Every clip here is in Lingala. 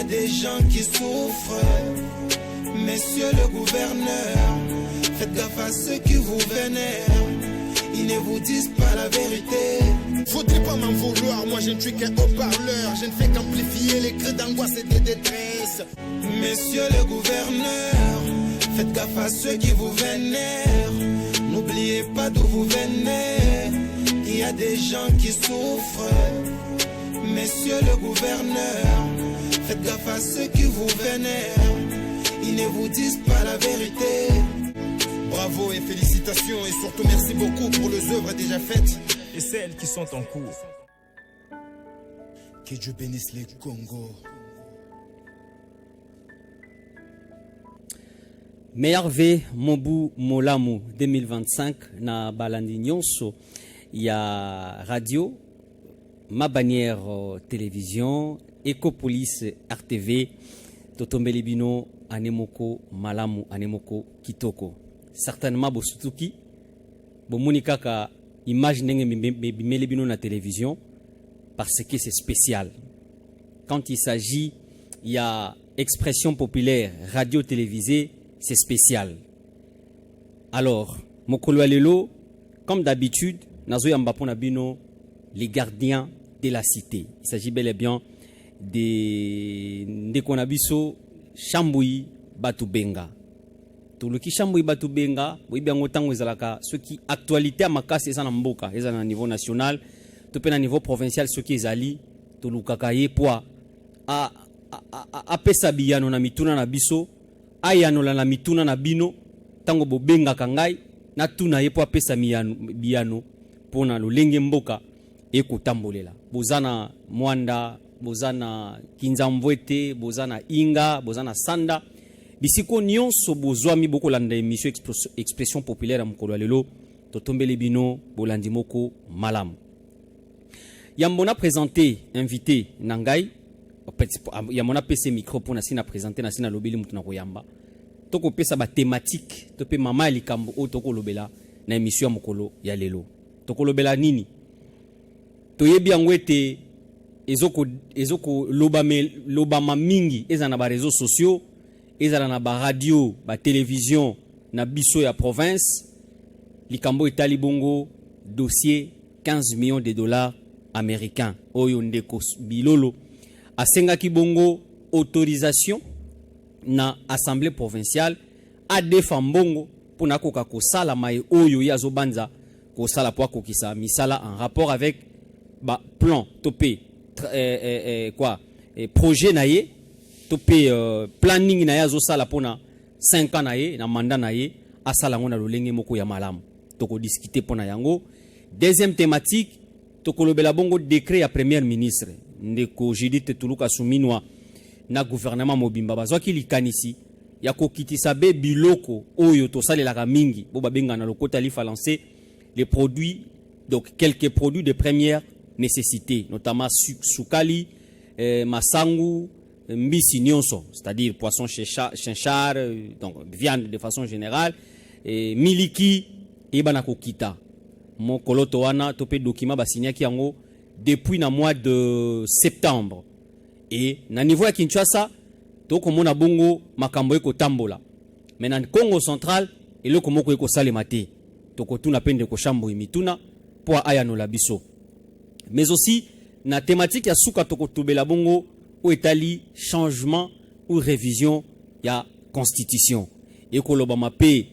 a des gens qui souffrent. Messieurs le gouverneur, faites gaffe à ceux qui vous vénèrent. Ils ne vous disent pas la vérité. Faudrait pas m'en vouloir, moi je ne suis qu'un haut-parleur. Je ne fais qu'amplifier les cris d'angoisse et de détresse. Messieurs le gouverneur, faites gaffe à ceux qui vous vénèrent. N'oubliez pas d'où vous venez. Il y a des gens qui souffrent. Messieurs le gouverneur, faites gaffe à ceux qui vous vénèrent. Ils ne vous disent pas la vérité. Bravo et félicitations et surtout merci beaucoup pour les œuvres déjà faites et celles qui sont en cours. Que Dieu bénisse les Congo. Merve Mobu Molamu 2025 na balandi nyonso ya radio, ma bannière télévision, Ecopolis RTV, Totombeli Bino anemoko malamu anemoko kitoko. Certainement bosutuki bomoni kaka image ndenge bimeli bino na télévision parce que c'est spécial. Quand il s'agit il y a expression populaire radio télévisée, c'est spécial. Alors mokolo alelo comme d'habitude nazo yamba pona bino les gardiens de la cité. Il s'agit bel et bien de Ndekonabiso Chambui Batubenga. Tout le qui Chambui Batubenga, oui bien autant que zalaka, ce qui actualité à Makasi est en mboka, est à niveau national, tout à niveau provincial, ce qui est ali, tout le kakaye poa a pesa biyano na mituna na biso, ayano la na mituna na bino, tango bobenga kangai, na tuna ye poa pesa biyano, pona lo lenge mboka, eko tambolela. Bozana Mwanda, bozana Kinzamvwete, bozana Inga, bozana Sanda. Bisiko nyonso bozwami boko landa émission expression populaire à mokolo lelo totombele bino bolandi moko malamu. Yambona présenté invité nangai yamona pese micro pour na sina présenter na sina lobeli mutu na koyamba. Toko pesa ba thématique to pe mama likambo o toko lobela na émission ya mokolo ya lelo. Toko lobela nini? Toyebi angwete ezoko lobama mingi eza na ba réseaux sociaux, eza na ba radio, ba télévision na biso ya province. Likambo etali bongo dossier 15 millions de dollars américains. Oyo ndeko bilolo asenga ki bongo autorisation na assemblée provinciale a defambongo pona koka kosala mai oyo yazo banza kosala po kokisa misala en rapport avec ba plan topé projet naye topé planning na yazo sala pona 5 ans naye na mandat naye asala ngona lolenge moko ya malamu toko discuter pona yango. Deuxième thématique toko lobela bongo décret ya premier ministre ndeko Judith Tuluka Suminwa na gouvernement mobimba bazwaki likanisi ya kokitisa be biloko oyo tosalelaka mingi bo babenga na lokota lifa lancer les produits, donc quelques produits de première nécessité, notamment sukali, masangu, mbisi nyonso, c'est-à-dire poisson chinchard, donc viande de façon générale, miliki et banakokita. Mon koloto wana topé document basinyaki yango depuis na mois de septembre. Et na niveau ya Kinshasa toko mona bongo makambo eko tambola. Mais na Congo central eloko moko eko salema te. Toko tuna pende ko shambo imituna po ayano la biso. Mais aussi na thématique ya suka toko tubela bongo ou etali changement ou révision ya constitution. Eko loba mape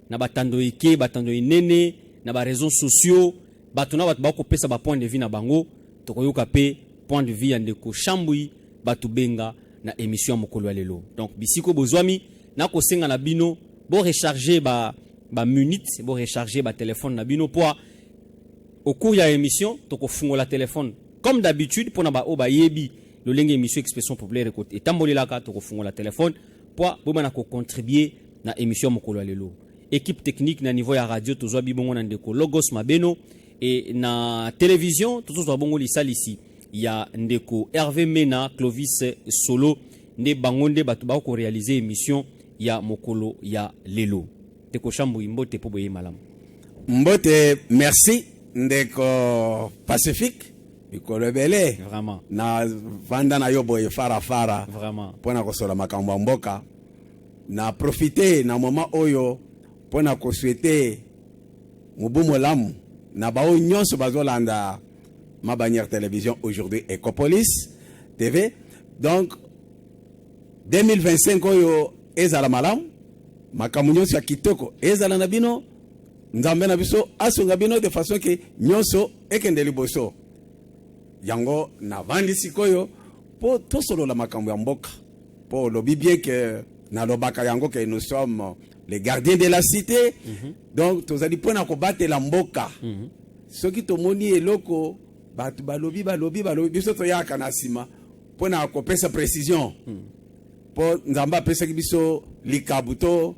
na batando eke batando inene na ba réseaux sociaux batuna bat ba ko pesa ba point de vue na bango toko yoka pe point de vue ya ndeko Chambui Batubenga na émission mokolo lelo. Donc bisiko bozwami na ko senga na bino bo recharger ba minutes, bo recharger ba téléphone na bino po au cours ya émission toko fungola téléphone comme d'habitude pour na ba o ba yebi le lenge émission expression populaire et tambolela ka toko fungola téléphone po bo bana ko contribuer na émission mokolo lelo. Équipe technique na niveau ya radio tozwa bibongo na ndeko Logos Mabeno et na télévision tozwa bongo lisalisi ya ndeko Hervé Mena Clovis Solo ne bangonde batu ba ko réaliser émission ya mokolo ya lelo. Teko Chambui mbote po boye malamu. Mbote merci ndeko Pacifique mikolo ebele Vraiment. na vanda na yo boye farafara Vraiment. mpona kosola makambo ya mboka na profite na moment oyo mpona koswete mobu molamu na bao nyonso bazolanda ma bannière télévision aujourd'hui Ecopolis TV. Donc 2025 oyo ezala malamu makambo nyonso ya kitoko ezala na bino nzambe na biso asunga bino de façon que nyonso ekende liboso yango na vandi sikoyo po tosolola makambo ya mboka po lobi bien que na lobaka yango que nous sommes les gardiens de la cité. Donc tozali pona ko batela mboka soki tomoni eloko batu balobi biso toyaka na sima pona ko pesa précision po nzamba pesa biso likabuto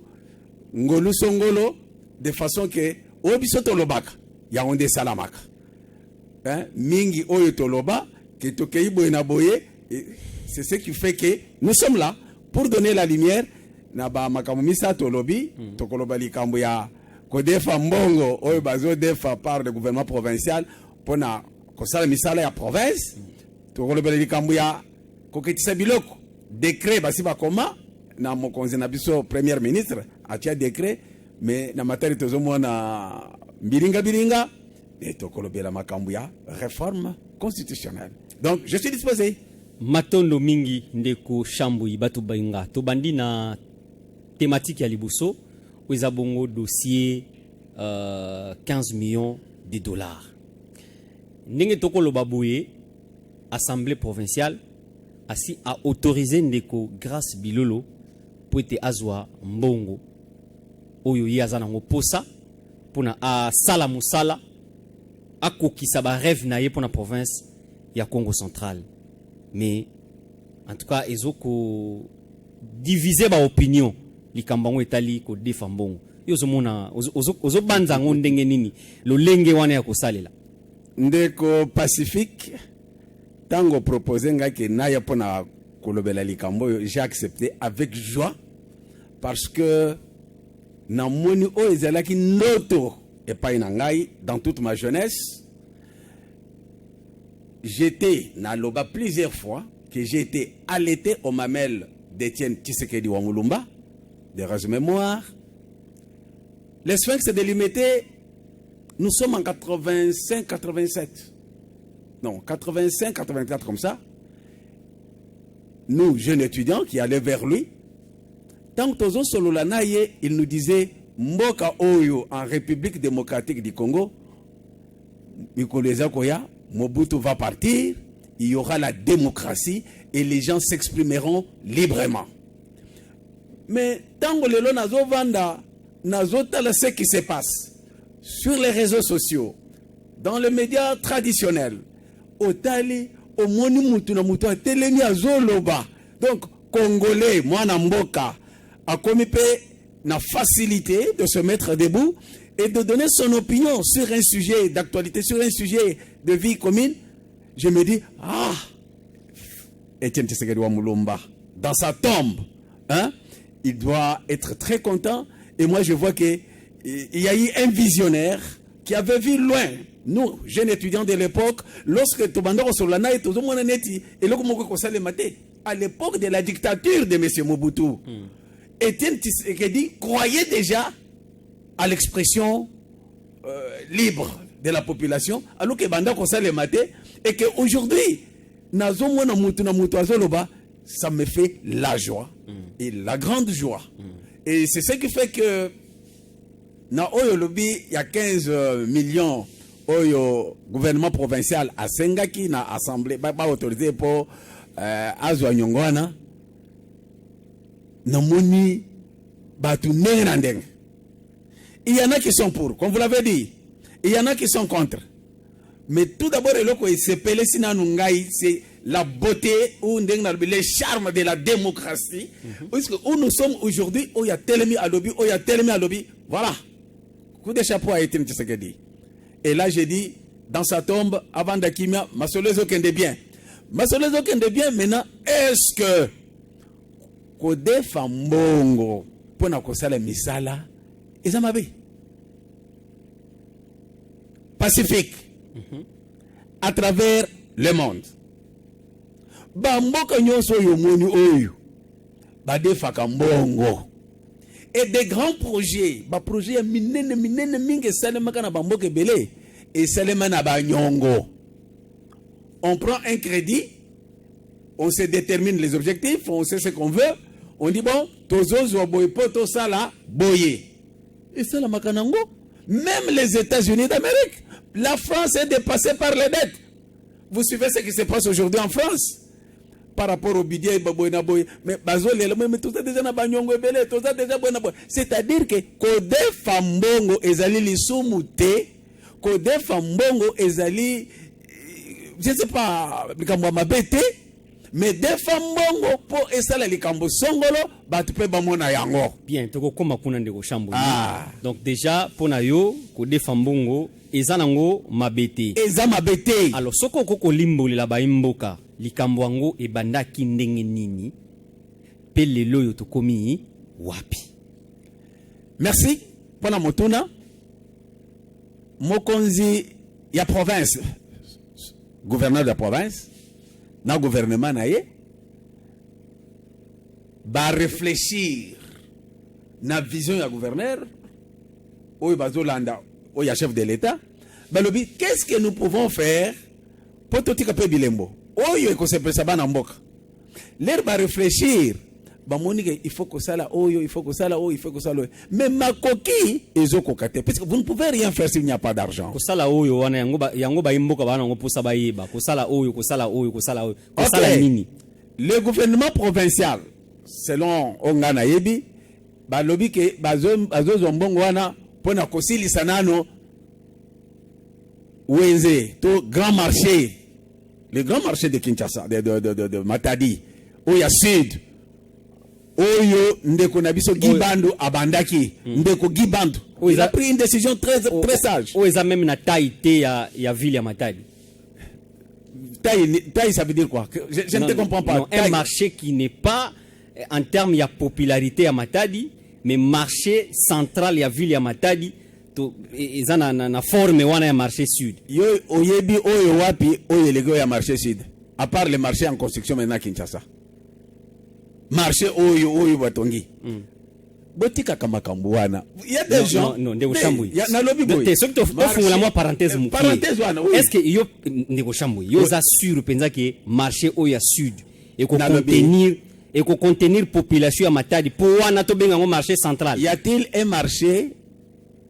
ngolu songolo de façon que o biso tolobaka ya onde salamaka mingi oyo toloba que tokei boye na boye. C'est ce qui fait que nous sommes là pour donner la lumière na ba makambo misato lobi tokoloba likambo ya kodefa mbongo oyo bazo defa par le gouvernement provincial pona kosala misala ya province tokoloba likambo ya koketisa biloko décret basi bakoma na mokonzi na biso premier ministre atia décret mais na matari tozomona bilinga et tokolobela makambo ya réforme constitutionnelle. Donc je suis disposé. Matondo mingi ndeko Shambui batu bainga to bandi na thématique ya liboso oza bongo dossier 15 millions de dollars. Ndenge toko lobaboye assemblée provinciale asi a autorisé ndeko grâce bilolo pour te azwa mbongo oyo yaza nango posa pona a sala musala akokisa ba rêve na ye pona province ya Congo central. Mais en tout cas ils ont divisé ba opinion likambango etali ko defa mbongo yo zomona ozo banza ndenge nini lo lenge wana ya kosalela ndeko Pacifique tango proposé ngaki na ya pona kolobela likambo j'ai accepté avec joie parce que na moni o ezalaki ndoto epai na ngai dans toute ma jeunesse. J'étais na loba plusieurs fois que j'ai été allaité aux mamelles d'Étienne Tshisekedi Wamulumba, de rares mémoire. Les Sphinx de Limité, nous sommes en 85-87. Non, 85-84 comme ça. Nous, jeunes étudiants qui allaient vers lui, tant que Tozo Sololanaye, il nous disait Mboka Oyo en République démocratique du Congo, Mikoleza Koya, Mobutu va partir, il y aura la démocratie et les gens s'exprimeront librement. Mais tant que le long nazo vanda, nazo tala ce qui se passe sur les réseaux sociaux, dans les médias traditionnels, au tali, au moni mutu na mutu a telemi azoloba. Donc Congolais, moi na mboka, a commis na facilité de se mettre debout et de donner son opinion sur un sujet d'actualité, sur un sujet de vie commune. Je me dis, Etienne Tshisekedi Wamulumba, dans sa tombe, il doit être très content. Et moi, je vois qu'il y a eu un visionnaire qui avait vu loin, nous, jeunes étudiants de l'époque, lorsque Tobandoro Solana et Tozomonaneti, et à l'époque de la dictature de M. Mobutu, Etienne Tshisekedi croyait déjà à l'expression libre de la population, alors que Banda Kosale Maté, et qu'aujourd'hui, ça me fait la joie et la grande joie. Et c'est ce qui fait que na oyo lobi il y a 15 millions oyo gouvernement provincial à Sengaki na assemblée pas autorisé pour azwa nyongwana na moni batu ndenge. Il y en a qui sont pour, comme vous l'avez dit. Il y en a qui sont contre. Mais tout d'abord, c'est la beauté ou le charme de la démocratie. Parce que où nous sommes aujourd'hui, où il y a tellement à lobby, où il y a tellement à lobby. Voilà. Coup de chapeau a été dit. Et là, j'ai dit, dans sa tombe, avant d'Akimia, ma soleuse aucun de bien. Ma soleuse aucun de bien, maintenant, est-ce que Kode Fambongo, pour na kosala misala, Ezamabe Pacifique, à travers Le Monde. Bamboka nyonso yo moni oyo. Badefaka mbongo. Et des grands projets, projets minene minge salemaka na bamboka belé et salema na banyongo. On prend un crédit, on se détermine les objectifs, on sait ce qu'on veut, on dit bon, tozo boye poto sala boye. Et ça la makanango, même les États-Unis d'Amérique, la France est dépassée par les dettes. Vous suivez ce qui se passe aujourd'hui en France? Par rapport au budget, mais tout ça déjà na banyongo belé, tout ça déjà bona. C'est-à-dire que kode fambongo ezali lisumute, kode fambongo ezali, je ne sais pas, likambo mabete, mais des fambongo pour esala likambo songolo, tu peux bamona yango. Bien, toko koma kuna ndeko Chamboli. Donc déjà pour na yo kode fambongo ezanango mabete. Eza mabete. Alors soko koko limboli la ba imboka. Likambo yango ebandaki ndenge nini pe lelo yo tokomi wapi. Merci pona motuna mokonzi ya province, gouverneur de la province na gouvernement na ye ba réfléchir na vision ya gouverneur oyo bazolanda oyo ya chef de l'état balobi qu'est-ce que nous pouvons faire pour totika pe bilembo oyo ekosepesa bana mboka l'air va réfléchir ba monique il faut que ça là oyo il faut que ça là oyo il faut que ça là mais makoki ezokokate parce que vous ne pouvez rien faire s'il n'y a pas d'argent ko sala oyo wana yango ba imboka bana ngo posa ba yeba ko sala oyo ko sala oyo ko sala oyo ko sala nini. Le gouvernement provincial selon ongana yebi ba lobi ke bazo mbongo wana pona kosilisa nano wenze to grand marché. Le grand marché de Kinshasa, de Matadi, Oya Sud, Oyo Ndeko Nabiso Gibando Abandaki, Ndeko Gibando. Il a pris une décision très sage. Où est même na taille ya ville ya Matadi? Taille, ça veut dire quoi? Je ne te comprends pas. Non, un marché qui n'est pas en termes de popularité à Matadi, mais marché central ya ville ya Matadi. Ils ont une forme wana ya marché sud. Yo oyebi oyo wapi oyo lego ya marché sud. À part le marché en construction maintenant Kinshasa. Marché oyo batongi. Botika kama kambuana. Il y a des gens. Non, ndeko Chamboli. Ya na lobby boy. Te soki tofungola moi parenthèse mukie. Parenthèse wana oui. Est-ce que yo ndeko Chamboli yo assure penza que marché oyo ya sud et ko contenir population ya Matadi pour wana to benga ngo marché central. Y a-t-il un marché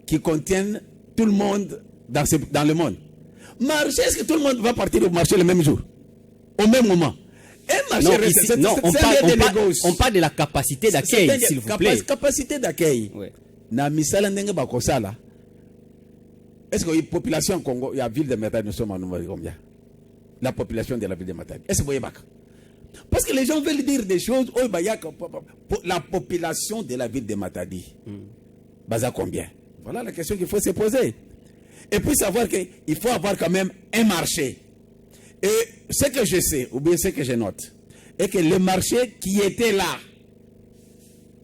qui contiennent tout le monde dans le monde? Marché, est-ce que tout le monde va partir au marché le même jour, au même moment? Un marché, non, on parle de la capacité d'accueil, s'il vous plaît. Capacité d'accueil. Na misala ndenge bakosala. Est-ce que la population Congo, il y a ville de Matadi, nous sommes en nombre combien? La population de la ville de Matadi. Est-ce que vous voyez pas? Parce que les gens veulent dire des choses. La population de la ville de Matadi. Baza combien? Voilà la question qu'il faut se poser. Et puis savoir qu'il faut avoir quand même un marché. Et ce que je sais, ou bien ce que je note, est que le marché qui était là,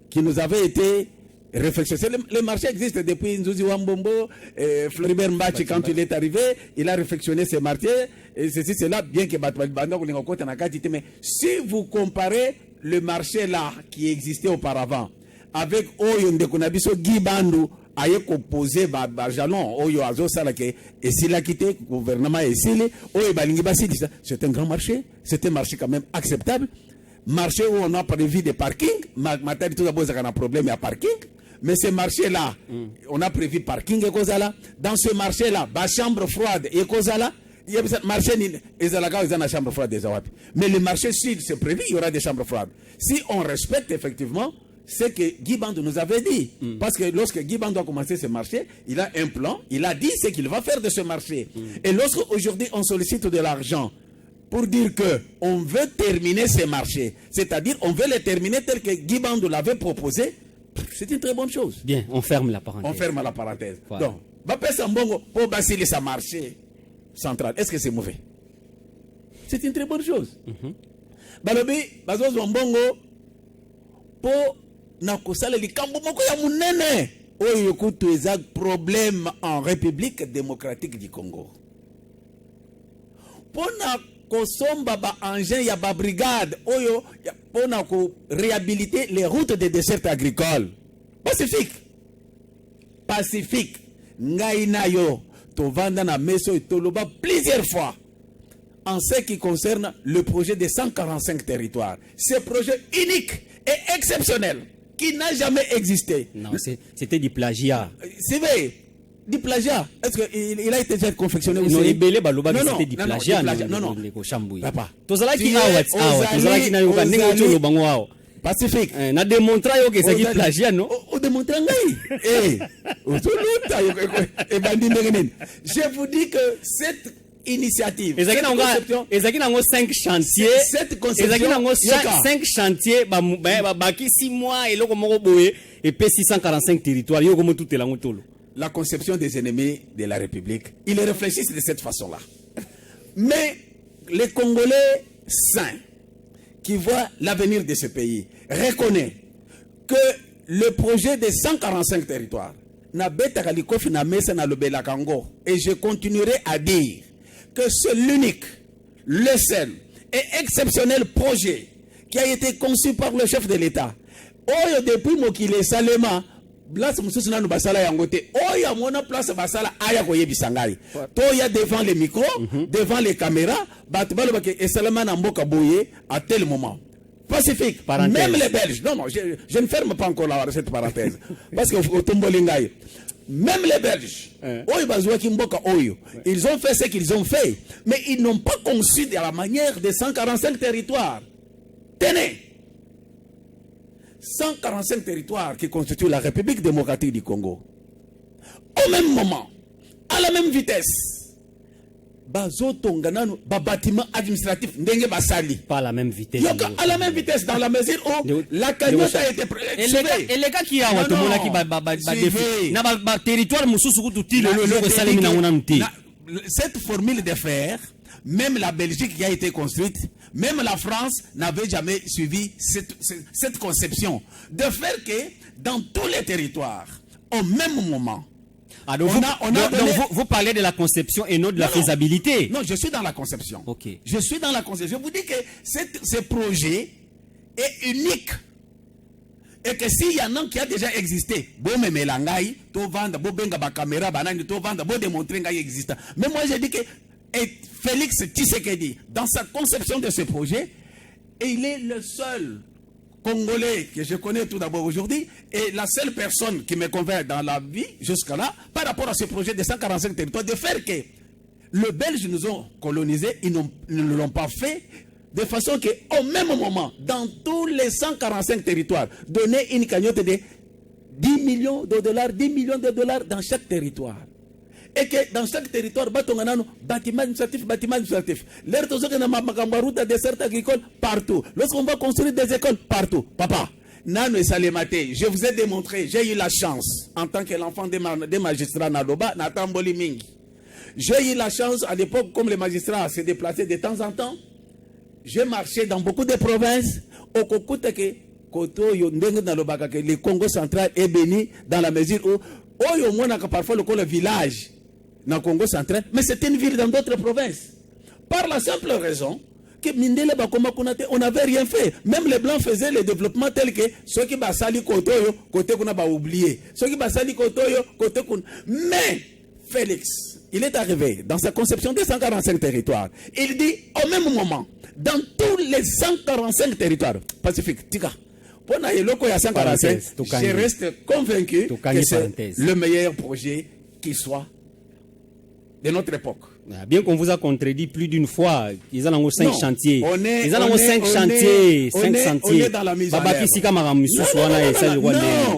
qui nous avait été réfléchi, le marché existe depuis Nzuzi Wambombo, Floribert Mbachi, quand il est arrivé, il a réflexionné ce marché, et ceci, cela, bien que mais si vous comparez le marché là, qui existait auparavant, avec Oyo Ndekonabiso Gibandu, aye poser jalon oyo azo sala ke esila quitté gouvernement esili oyo balingi basili, c'est un grand marché, c'est un marché quand même acceptable, marché où on a prévu des parkings, Matadi tout d'abord un problème à parking, mais ce marché là on a prévu parking et kozala dans ce marché là ba chambre froide et kozala il y a marché ni ezalaka ils ont la chambre froide des awapi, mais le marché sud c'est prévu, il y aura des chambres froides si on respecte effectivement ce que Guy Bandou nous avait dit. Parce que lorsque Guy Bandou a commencé ce marché, il a un plan, il a dit ce qu'il va faire de ce marché. Et lorsque aujourd'hui on sollicite de l'argent pour dire qu'on veut terminer ce marché, c'est-à-dire on veut le terminer tel que Guy Bandou l'avait proposé, c'est une très bonne chose. Bien, on ferme la parenthèse. On ferme la parenthèse. Voilà. Donc, Bapé Sambongo, pour basiler sa marché central, est-ce que c'est mauvais? C'est une très bonne chose. Balobi, Bazo Zambongo, pour nakosala likambo moko ya munene oyo kutu eza problème en République démocratique du Congo pona kosomba ba engin ya ba brigade oyo pona ko réhabiliter les routes des dessertes agricoles. Pacifique. Ngai na yo tovanda na meso itoloba plusieurs fois en ce qui concerne le projet de 145 territoires. Ce projet unique et exceptionnel qui n'a jamais existé. Non, c'était du plagiat. C'est vrai. Du plagiat. Est-ce qu'il a été déjà confectionné aussi? Non, Ebele Baloba, c'était du plagiat. Non. Papa. Tozalaki Tozalaki na yoka nengo tolo bango ao. Pacifique. Na démontra yo que c'est du plagiat, non? O démontra ngai. Je vous dis que cette initiative, ezaki nango 5 chantiers. Ezaki nango 5 chantiers baki 6 mois eloko moko boye et puis 645 territoires yo comme tout elango tolo. La conception des ennemis de la République, ils réfléchissent de cette façon-là. Mais les Congolais sains qui voient l'avenir de ce pays reconnaissent que le projet de 145 territoires n'a beta kalikofi na mesa na lobela kango, et je continuerai à dire que c'est l'unique, le seul et exceptionnel projet qui a été conçu par le chef de l'État. Oyo depuis Mokile Salema place mususu nanu basala yango te oya mona place basala aya koyebisa ngai to ya devant les micros, devant les caméras batu balo bake esalama na mboka boye à tel moment. Pacifique. Parenthèse. Même les Belges, non, je ne ferme pas encore cette parenthèse parce que au tomboli ngai même les Belges oyo bazwaki mboka oyo ils ont fait ce qu'ils ont fait, mais ils n'ont pas conçu de la manière de 145 territoires. Tenez, 145 territoires qui constituent la République démocratique du Congo. Au même moment, à la même vitesse, bâtiment administratif ndenge basali. Pas à la même vitesse. À la même vitesse, dans la mesure où la cagnotte a été et les gars qui a automona qui na territoire mususu kututi le salimi na ngonamti. Cette formule de fer, même la Belgique qui a été construite, même la France n'avait jamais suivi cette conception de faire que dans tous les territoires, au même moment, donc vous parlez de la conception et non de la faisabilité. Non, je suis dans la conception. Ok. Je suis dans la conception. Je vous dis que ce projet est unique. Et que s'il y en a qui a déjà existé, bon me melangai, to vendre, bo benga ba caméra, banani, to vendre, bo démontrer qu'il existe. Mais moi je dis que Félix Tshisekedi, dans sa conception de ce projet, il est le seul Congolais que je connais tout d'abord aujourd'hui, et la seule personne qui me convainc dans la vie jusqu'à là, par rapport à ce projet de 145 territoires, de faire que les Belges nous ont colonisés, ils ne l'ont pas fait, de façon qu'au même moment, dans tous les 145 territoires, donner une cagnotte de 10 millions de dollars, 10 millions de dollars dans chaque territoire. Et que dans chaque territoire, bâtiment administratif. L'air de route des desserts agricoles, partout. Lorsqu'on va construire des écoles, partout. Papa, Nano Salemate, je vous ai démontré, j'ai eu la chance, en tant que l'enfant des magistrats Naloba, Natamboli Mingi. J'ai eu la chance, à l'époque, comme les magistrats se déplaçaient de temps en temps, j'ai marché dans beaucoup de provinces, au Kokutake, Koto, Yondeng, Nalobaka, que le Congo central est béni dans la mesure où, parfois le village, dans le Congo central, mais c'est une ville dans d'autres provinces. Par la simple raison que Mindele Bakoma Kunate, on n'avait rien fait. Même les Blancs faisaient le développement tel que ceux qui basali Kotoyo, côté qu'on a oublié. Ceux qui basali Kotoyo, côté qu'on. Mais Félix, il est arrivé dans sa conception de 145 territoires. Il dit au même moment, dans tous les 145 territoires, Pacifique, Tika. Pour Naïloko ya 145, je reste convaincu que c'est le meilleur projet qui soit de notre époque. Bien qu'on vous a contredit plus d'une fois, ils ont 5 chantiers. On est dans la mise en œuvre.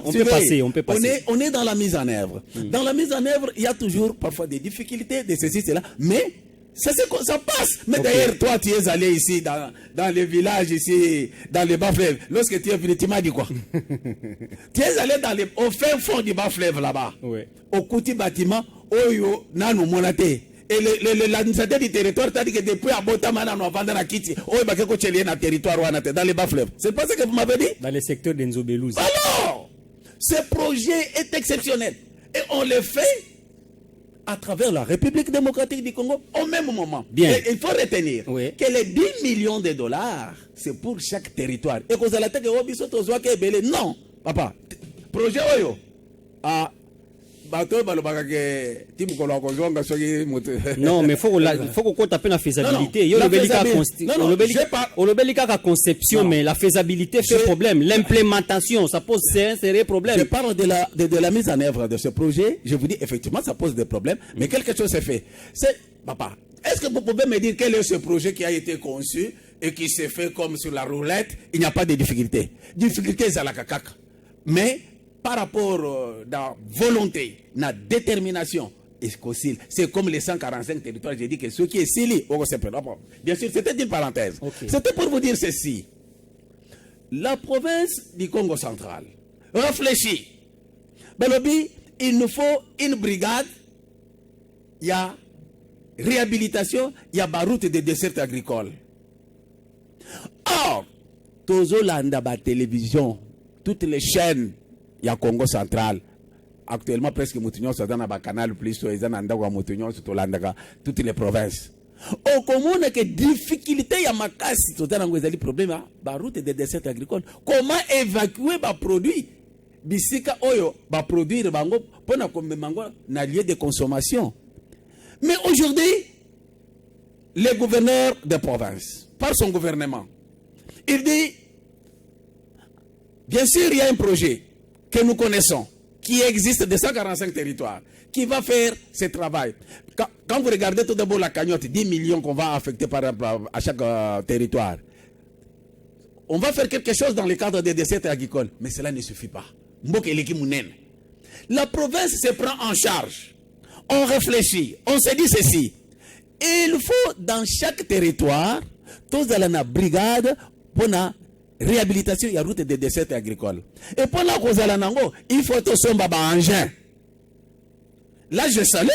On peut passer. On est dans la mise en œuvre. Dans la mise en œuvre, il y a toujours parfois des difficultés de ceci, cela, mais ça passe. Mais d'ailleurs, toi, tu es allé ici, dans les villages, ici, dans les bas-fleuves. Lorsque tu es venu, tu m'as dit quoi? Tu es allé au fin fond du bas-fleuve, là-bas. Oui. Au côté bâtiment, Oyo, Nano, Monate. Et l'administrateur du territoire t'a dit que depuis à Botamana, on va vendre à Kiti. Oyo, Bakeko, Tchelien, à territoire, dans les bas-fleuves. C'est pas ce que vous m'avez dit? Dans le secteur d'Enzobelouzi. Alors, ce projet est exceptionnel. Et on le fait à travers la République démocratique du Congo au même moment. Bien. Et il faut retenir Oui. que les 10 millions de dollars, c'est pour chaque territoire. Et que vous allez dire, non, papa, projet Oyo, Non, mais faut qu'on tape la faisabilité. Non, non, On le la conception, non. mais la faisabilité fait problème. L'implémentation, ça pose un sérieux problème. Je parle de la mise en œuvre de ce projet. Je vous dis, effectivement, ça pose des problèmes, mais quelque chose s'est fait. Papa, est-ce que vous pouvez me dire quel est ce projet qui a été conçu et qui s'est fait comme sur la roulette? Il n'y a pas de difficulté. Difficulté, c'est la cacac. Mais, par rapport à la volonté, la détermination, c'est comme les 145 territoires. J'ai dit que ce qui est Sili, bien sûr, c'était une parenthèse. Okay. C'était pour vous dire ceci. La province du Congo central réfléchit. Belobi, il nous faut une brigade. Il y a réhabilitation, il y a route de dessert agricole. Or, Tozolanda, la télévision, toutes les chaînes, il y a Congo central. Actuellement, presque Moutignon, c'est dans le canal plus, toutes les provinces. Au commun, il y a des difficultés, il y a des problèmes, la route de dessert agricole. Comment évacuer les produits? Bisika Oyo, va produire pour na lieu de consommation. Mais aujourd'hui, le gouverneur de province, par son gouvernement, il dit, bien sûr, il y a un projet que nous connaissons, qui existe de 145 territoires, qui va faire ce travail. Quand vous regardez tout d'abord la cagnotte, 10 millions qu'on va affecter à chaque territoire, on va faire quelque chose dans le cadre des desserts agricoles, mais cela ne suffit pas. La province se prend en charge. On réfléchit, on se dit ceci. Il faut dans chaque territoire, tous dans la brigade pour la réhabilitation et la route des desserts agricoles. Et pour la cause il faut tout son baba engin. Là, je salue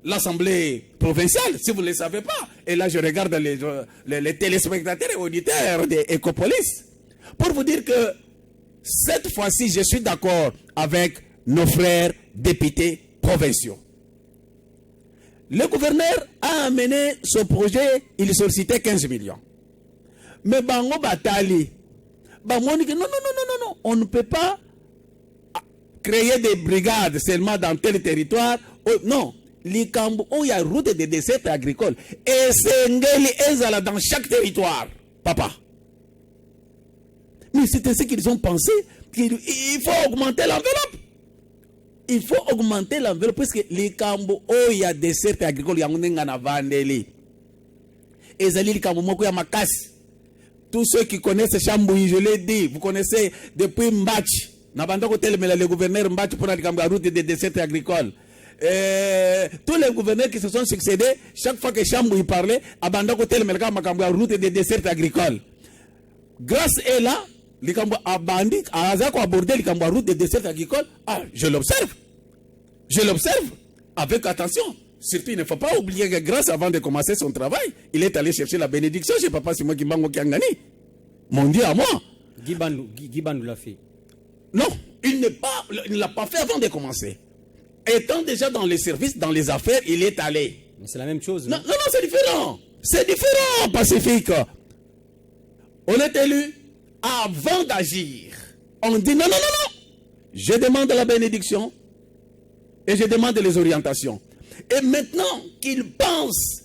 l'Assemblée provinciale, si vous ne le savez pas. Et là, je regarde les téléspectateurs et auditeurs de Ecopolis pour vous dire que cette fois-ci, je suis d'accord avec nos frères députés provinciaux. Le gouverneur a amené ce projet, il sollicitait 15 millions. Mais Bango Batali, Bango dit que non, on ne peut pas créer des brigades seulement dans tel territoire. Non, l'Ikambo, il y a route de desserts agricoles. Et c'est Ngeli dans chaque territoire, papa. Mais c'était ce qu'ils ont pensé, qu'il faut augmenter l'enveloppe. Il faut augmenter l'enveloppe parce que les cambo, il y a des desserts agricoles, il y a un vandeli. Et les cambo, il y a makas. Tous ceux qui connaissent Chambouy, je l'ai dit, vous connaissez depuis Mbach. Le gouverneur Mbach pour la route des desserts agricoles. Tous les gouverneurs qui se sont succédés, chaque fois que Chambouy parlait, Abandako tel la route des desserts agricoles. Grâce à là, les cambo abandit, à aborder les cambo route des desserts agricoles. Ah, je l'observe. Je l'observe avec attention. Surtout, il ne faut pas oublier que grâce avant de commencer son travail, il est allé chercher la bénédiction chez Papa Simon Kimbango Kiangani. Mon Dieu à moi. Guy Bandou l'a fait. Non, il ne l'a pas fait avant de commencer. Étant déjà dans les services, dans les affaires, il est allé. Mais c'est la même chose. Non, c'est différent. C'est différent, Pacifique. On est élu avant d'agir. On dit non. Je demande la bénédiction et je demande les orientations. Et maintenant qu'il pense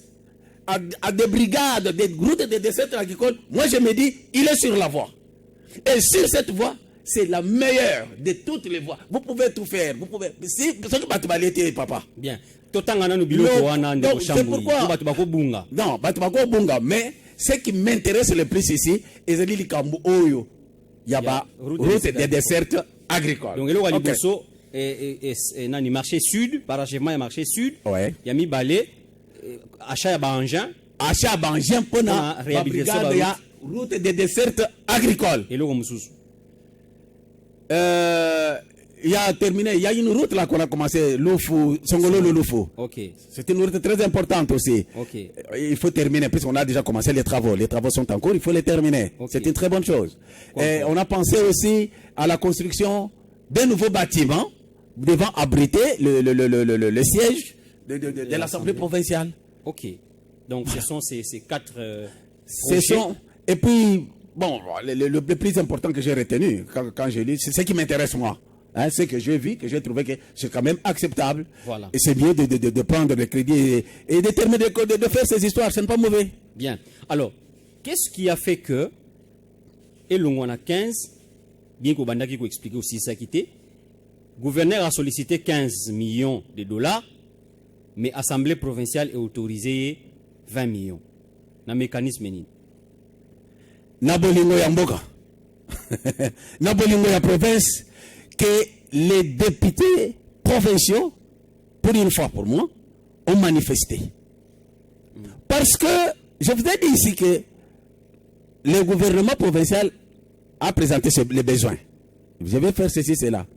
à des brigades, des groupes de desserts agricoles, moi je me dis, il est sur la voie. Et sur cette voie, c'est la meilleure de toutes les voies. Vous pouvez tout faire. Vous pouvez. Si, papa. Bien. Non, mais ce qui m'intéresse le plus ici, c'est le Kambu Oyo. Il y a route des desserts agricoles. Donc, il y a marché sud, parachèvement et marché sud. Ouais. Il y a mis balai, achat à Bangin. Achat à Bangin pour la réhabilitation de la route des desserts agricoles. Et là, il y a terminé, il y a une route là qu'on a commencé, Loufou, Songolo Loufou. Ok. C'est une route très importante aussi. Ok. Il faut terminer, puisqu'on a déjà commencé les travaux. Les travaux sont en cours, il faut les terminer. Okay. C'est une très bonne chose. Et on a pensé aussi à la construction d'un nouveau bâtiment devant abriter le siège de l'Assemblée provinciale. Ok. Donc ce sont ces 4 Et puis, bon, le plus important que j'ai retenu quand je lis, c'est ce qui m'intéresse moi. Hein, ce que j'ai vu, que j'ai trouvé que c'est quand même acceptable. Voilà. Et c'est mieux de prendre le crédit et de terminer de faire ces histoires. Ce n'est pas mauvais. Bien. Alors, qu'est-ce qui a fait que Elongwana 15, bien qu'on bandaki ko expliquer aussi ça qui était, gouverneur a sollicité 15 millions de dollars, mais Assemblée provinciale est autorisée 20 millions. Na mécanisme ni. Na bolingo ya mboka. Na bolingo ya province que les députés provinciaux, pour une fois pour moi, ont manifesté. Parce que, je vous ai dit ici que le gouvernement provincial a présenté les besoins. Je vais faire ceci, cela.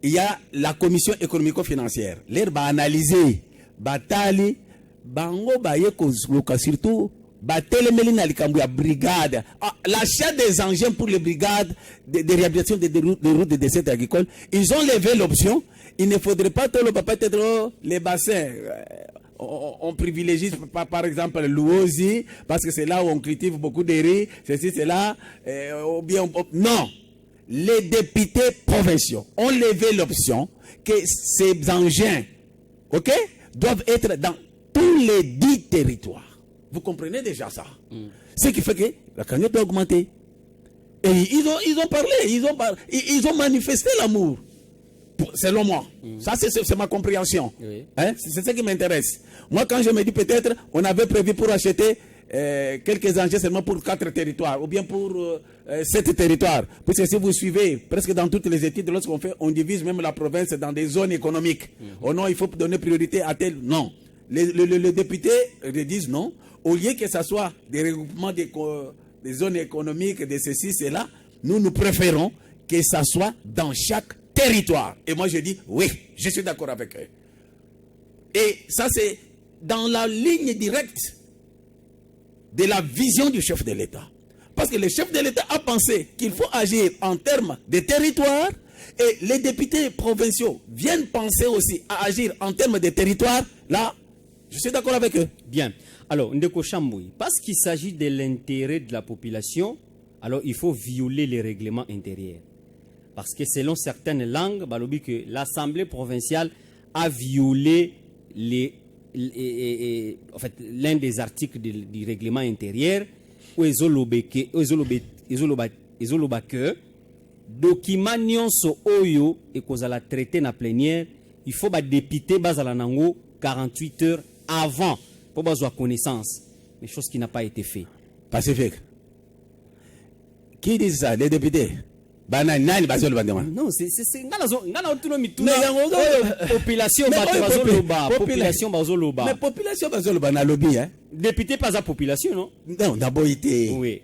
Il y a la commission économico-financière. L'air va analyser, batali, bango baye kozloka surtout, batelemeli na likambu ya brigade. L'achat des engins pour les brigades de réhabilitation des routes de dessert agricole, ils ont levé l'option. Il ne faudrait pas peut-être les bassins. On privilégie par exemple l'Ouosi parce que c'est là où on cultive beaucoup de riz, ceci, cela, non. Les députés provinciaux ont levé l'option que ces engins, ok, doivent être dans tous les 10 territoires. Vous comprenez déjà ça? Ce qui fait que la cagnotte doit augmenter. Et ils ont parlé, ils ont manifesté l'amour. Selon moi. Ça, c'est ma compréhension. Oui. Hein? C'est ce qui m'intéresse. Moi, quand je me dis peut-être, on avait prévu pour acheter quelques engins seulement pour 4 territoires, ou bien pour 7 territoires. Parce que si vous suivez, presque dans toutes les études, lorsqu'on fait, on divise même la province dans des zones économiques. Oh non, il faut donner priorité à tel. Non. Les députés disent non. Au lieu que ce soit des regroupements des zones économiques, de ceci, cela, nous préférons que ça soit dans chaque territoire. Et moi je dis oui, je suis d'accord avec eux. Et ça c'est dans la ligne directe de la vision du chef de l'État. Parce que le chef de l'État a pensé qu'il faut agir en termes de territoire et les députés provinciaux viennent penser aussi à agir en termes de territoire. Là, je suis d'accord avec eux. Bien. Alors, Ndeko Chamboui, parce qu'il s'agit de l'intérêt de la population, alors il faut violer les règlements intérieurs. Parce que selon certaines langues, balobi que l'Assemblée provinciale a violé l'un des articles du règlement intérieur où ils ont que document nyonso oyo et qu'on a traité na plénière, il faut député bazala nango 48 heures avant pour avoir connaissance, mais chose qui n'a pas été fait. Pacifique. Qui dit ça? Les députés? Non, c'est population bazoloba. Mais population bazoloba na lobby hein. Député pas à population non? Non, d'abord été. Oui.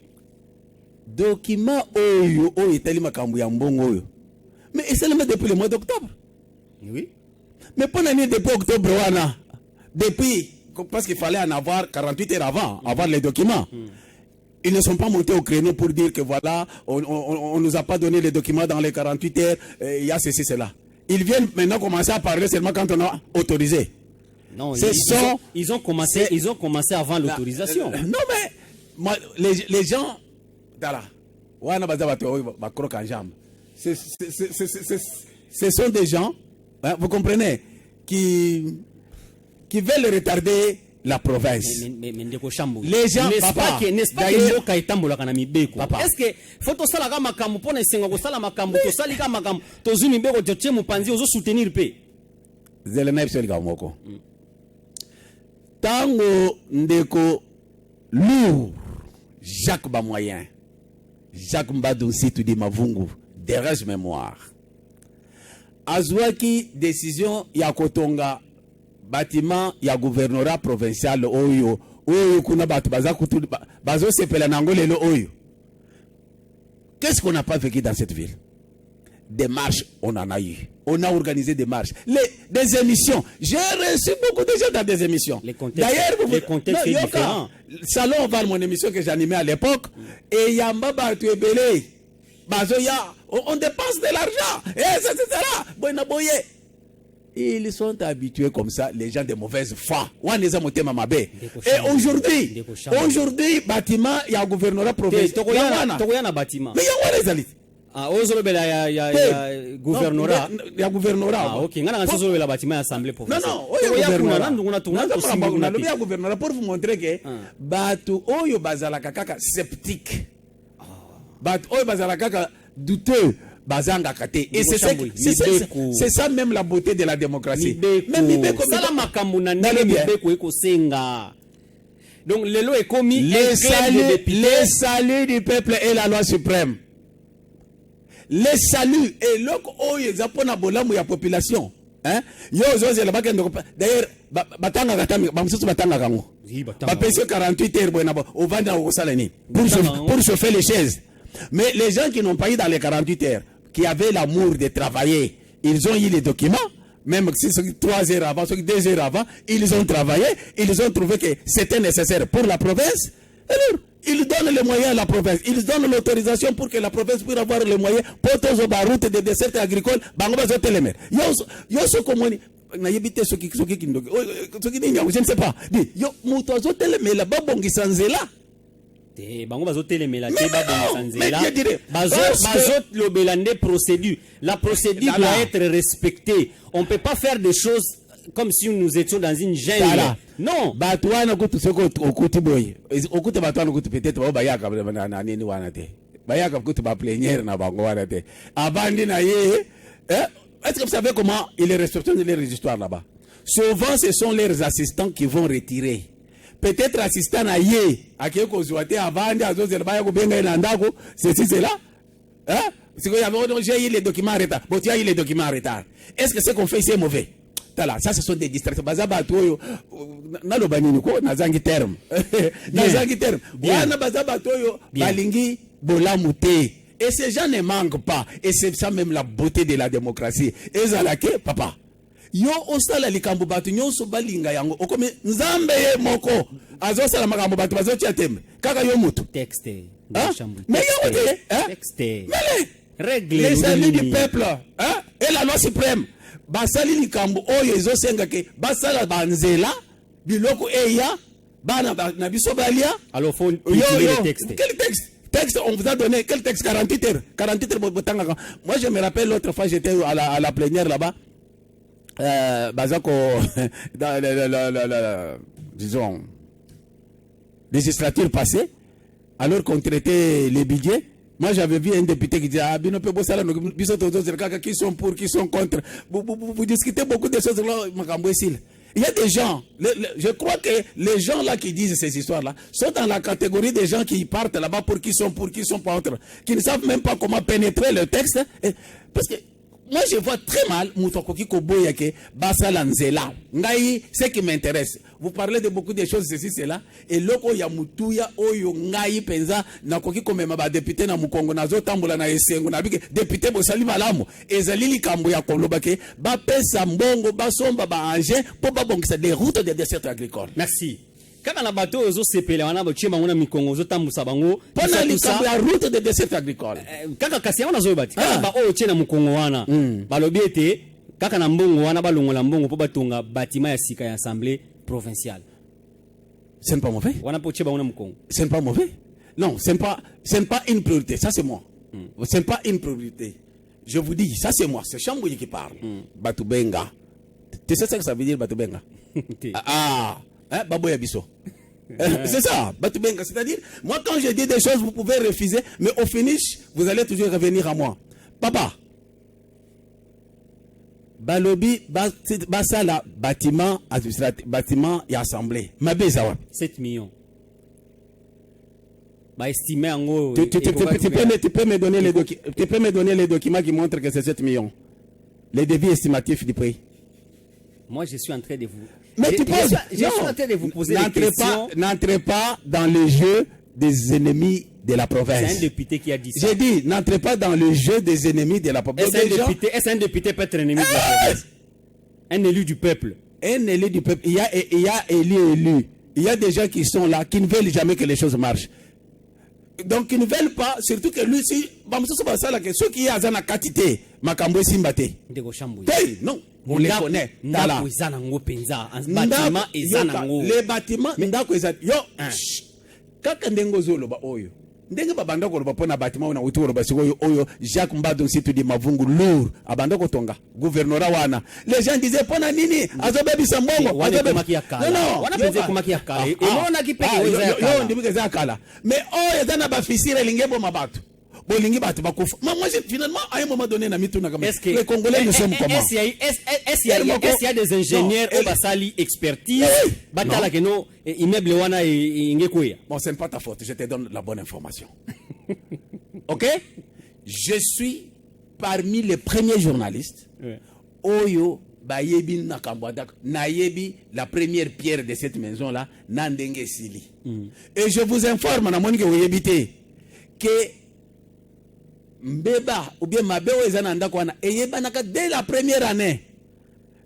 Document oyo etali makambo ya mbongo oyo. Mais c'est seulement depuis le mois d'octobre. Oui. Mais pas l'année depuis octobre wana. Depuis parce qu'il fallait en avoir 48 heures avant avoir les documents. Ils ne sont pas montés au créneau pour dire que voilà, on nous a pas donné les documents dans les 48 heures, il y a ceci, cela. Ils viennent maintenant commencer à parler seulement quand on a autorisé. Non, ils ont commencé avant l'autorisation. Non mais, moi, les gens, ce sont des gens, hein, vous comprenez, qui veulent retarder la province. Mais les gens, n'est-ce pas que mboka etambolaka na mibeko? Est-ce que faut to sala ka makambo pona esenga ko sala makambo to sali ka makambo to zumi mbeko to tie mupanzi ozo soutenir pe zelena ipsel ga moko tango ndeko lourd Jacques Bamoyen, Jacques Mbadou Situ di Mavungu derrière mémoire azwaki décision ya kotonga bâtiment ya gouvernorat provincial oyo kuna batu bazo sepela nango lelo oyo. Qu'est-ce qu'on n'a pas vécu dans cette ville? Des marches, on en a eu. On a organisé des marches. Des émissions. J'ai reçu beaucoup de gens dans des émissions. D'ailleurs, les contextes sont différents. Salon Val, mon émission que j'animais à l'époque, et Yamba Bartu Ebele, Bazoya, on dépense de l'argent. Et ça, c'est ça. Boye. Ils sont habitués comme ça, les gens de mauvaise foi. Et aujourd'hui, bâtiment, il y a un gouvernorat provincial. Il y a un bâtiment. Mais il y a un réalité. Ah, il y a gouvernorat. Il y a gouvernorat. Ah, ok. Il y a un bâtiment assemblée provinciale. Non, il y a un gouvernorat pour vous montrer que Batu Oyo Bazala Kaka sceptique. Batu Oyo Bazala Kaka douteux. Et c'est ça même la beauté de la démocratie. Même donc les lois est commis le salut du peuple est la loi suprême. Le salut est l'oc oyo zapona bolamu ya population. Hein? Yo zoze la bakende d'ailleurs batanga katami bamsusu batanga kango. Ba pèse 48 heures bona au vanda au salani pour se faire les chaises. Mais les gens qui n'ont pas eu dans les 48 heures, qui avaient l'amour de travailler, ils ont eu les documents, même si c'est 3 heures avant, 2 heures avant, ils ont travaillé, ils ont trouvé que c'était nécessaire pour la province. Alors, ils donnent les moyens à la province, ils donnent l'autorisation pour que la province puisse avoir les moyens pour tous les routes de dessert agricole. Je ne sais pas. Yo, mutozo teleme la babongi sanzela. Bango bazotelemela te babongisanzela lobelande procédure. La procédure doit être respectée. On ne peut pas faire des choses comme si nous étions dans une jungle. Non. Batouana kutu soko okuti boy. Okuti batouana kutu peut-être ba bayaka na nini wana te. Bayaka kutu ba plénière na bango wana te. Abandi na ye. Est-ce que vous savez comment ils respectent leurs histoires là-bas? Souvent ce sont leurs assistants qui vont retirer. Peut-être assistant à yé, à qui kozouate avant de azozer baya kubenga inandako, c'est là. Hein? C'est qu'il y avait j'ai eu les documents en retard. Bon, tu as eu les documents en retard. Est-ce que ce qu'on fait c'est mauvais? Ça ce sont des distractions. Bazaba toyo na lobanini ko na zangi terme. Na zangi terme. Wana bazaba toyo balingi bolamute. Et ces gens ne manquent pas. Et c'est ça même la beauté de la démocratie. Et zalake papa. Yo osala likambo batu nyonso balinga yango okome nzambe ye moko azosala makambo batu bazotia tembe kaka yo mutu texte mais yo texte règle les amis du peuple et la loi suprême basali likambo oyo ezosenga ke basala banzela biloko eya bana na biso balia. Alors faut utiliser le texte. Quel texte on vous a donné? Quel texte? 48 heures moi je me rappelle l'autre fois j'étais à la plénière là-bas. Bazako dans disons législature passée, alors qu'on traitait les budgets, moi j'avais vu un député qui disait qui sont pour, qui sont contre. Vous discutez beaucoup de choses là. Il y a des gens, je crois que les gens là qui disent ces histoires là sont dans la catégorie des gens qui partent là-bas pour, qui sont pas contre, qui ne savent même pas comment pénétrer le texte, parce que moi je vois très mal Mutokoki Koboyake Basalanzela. Ngai, ce qui m'intéresse. Vous parlez de beaucoup de choses, ceci, cela. Et loko ya mutuya oyo ngai penza na koki komema ba député na mukongo na zo tambola na esengo na bike député bosali malamu. Ezalili kambo ya kolobake ba pesa mbongo ba somba ba anje po ba bongisa des routes de dessert agricole. Merci. Kaka na bateau ozo sepele wana ba chema ngona mikongo zo tambusa bango pona likambo ya route de dessert agricole. Kaka kasi wana zo bati kaka ba o chena mukongo wana balobi ete kaka na mbongo wana balongola mbongo po batunga bâtiment ya sika ya assemblée provinciale. Ce n'est pas mauvais. Wana po cheba wana mukongo. Ce n'est pas mauvais. Non, ce n'est pas une priorité, ça c'est moi. Ce n'est pas une priorité. Je vous dis, ça c'est moi, c'est Chambouille qui parle. Batubenga. Tu sais ce que ça veut dire Batubenga? Hein, Babo Yabiso. C'est ça, Batubenga. C'est-à-dire, moi quand je dis des choses, vous pouvez refuser, mais au finish, vous allez toujours revenir à moi. Papa, Balobi, Basala, bâtiment administratif, bâtiment et assemblée. Mabezawa. 7 millions. Bah, estimé en gros. Tu peux me donner les documents qui montrent que c'est 7 millions. Les devis estimatifs du prix. Moi, je suis en train de vous. Mais tu penses, je suis en train de vous poser des questions. N'entrez pas dans le jeu des ennemis de la province. C'est un député qui a dit ça. J'ai dit, n'entrez pas dans le jeu des ennemis de la province. Est-ce un député peut être ennemi de la province? Un élu du peuple. Un élu du peuple. Il y a élu. Il y a des gens qui sont là, qui ne veulent jamais que les choses marchent. Donc ils ne veulent pas, surtout que lui, si, ceux qui ont la quantité, Makambo Simbate. Non, on les connaît. Les bâtiments, kaka ndengo zoloba oyo ndenge babanda ko loba pona bâtiment na utoro basiko oyo Jacques Mbado Nsitu di Mavungu lourd abanda ko tonga gouverneur wana les gens disaient pona nini azobebisa mbongo wana penze kumakia kale elona kipeke weza yo ndimike za kala mais oyo zana ba fisire lingebo mabatu bolingi batu bakufa moi finalement à un moment donné na mituna kama les Congolais nous sommes comment est-ce il y a des ingénieurs au basali expertise batala que no immeuble wana ingekuya. Bon, c'est pas ta faute, je te donne la bonne information. OK? Je suis parmi les premiers journalistes oyo bayebi nakambwada nayebi la première pierre de cette maison là nandenge sili. Et je vous informe na monique oyebité que mbeba ou bien mabeo ezana ndako wana eyebanaka dès la première année.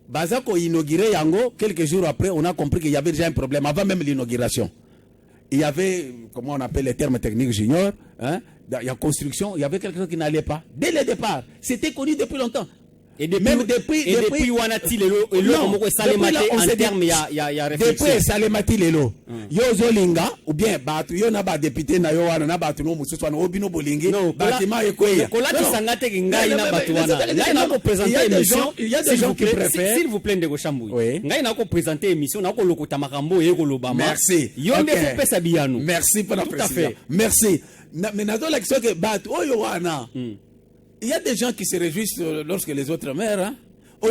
Bazako inauguré yango, quelques jours après, on a compris qu'il y avait déjà un problème avant même l'inauguration. Il y avait, comment on appelle les termes techniques juniors, hein, il y a construction, il y avait quelque chose qui n'allait pas. Dès le départ, c'était connu depuis longtemps. Et depuis Wanati Lelo, en termes, il y a réflexion. Depuis Salemati Lelo, Yozo Linga, ou bien Batu, Yonaba député na Yowana, Nabatu no Moussousouane, Obino Bolingi, Batima Ekoya. Kolati Sangate Ngai na Batuana. Ngai na ko présenter émission. Il y a des gens qui préfèrent. S'il vous plaît, Ndeko Chambouy. Ngai na ko présenter émission, na ko lokota makambo ye ko lobama. Merci. Yonde ko pesa biyano. Merci pour la précision. Merci. Mais nazo la question que Batu Oyowana. Il y a des gens qui se réjouissent lorsque les autres meurent. Hein? Il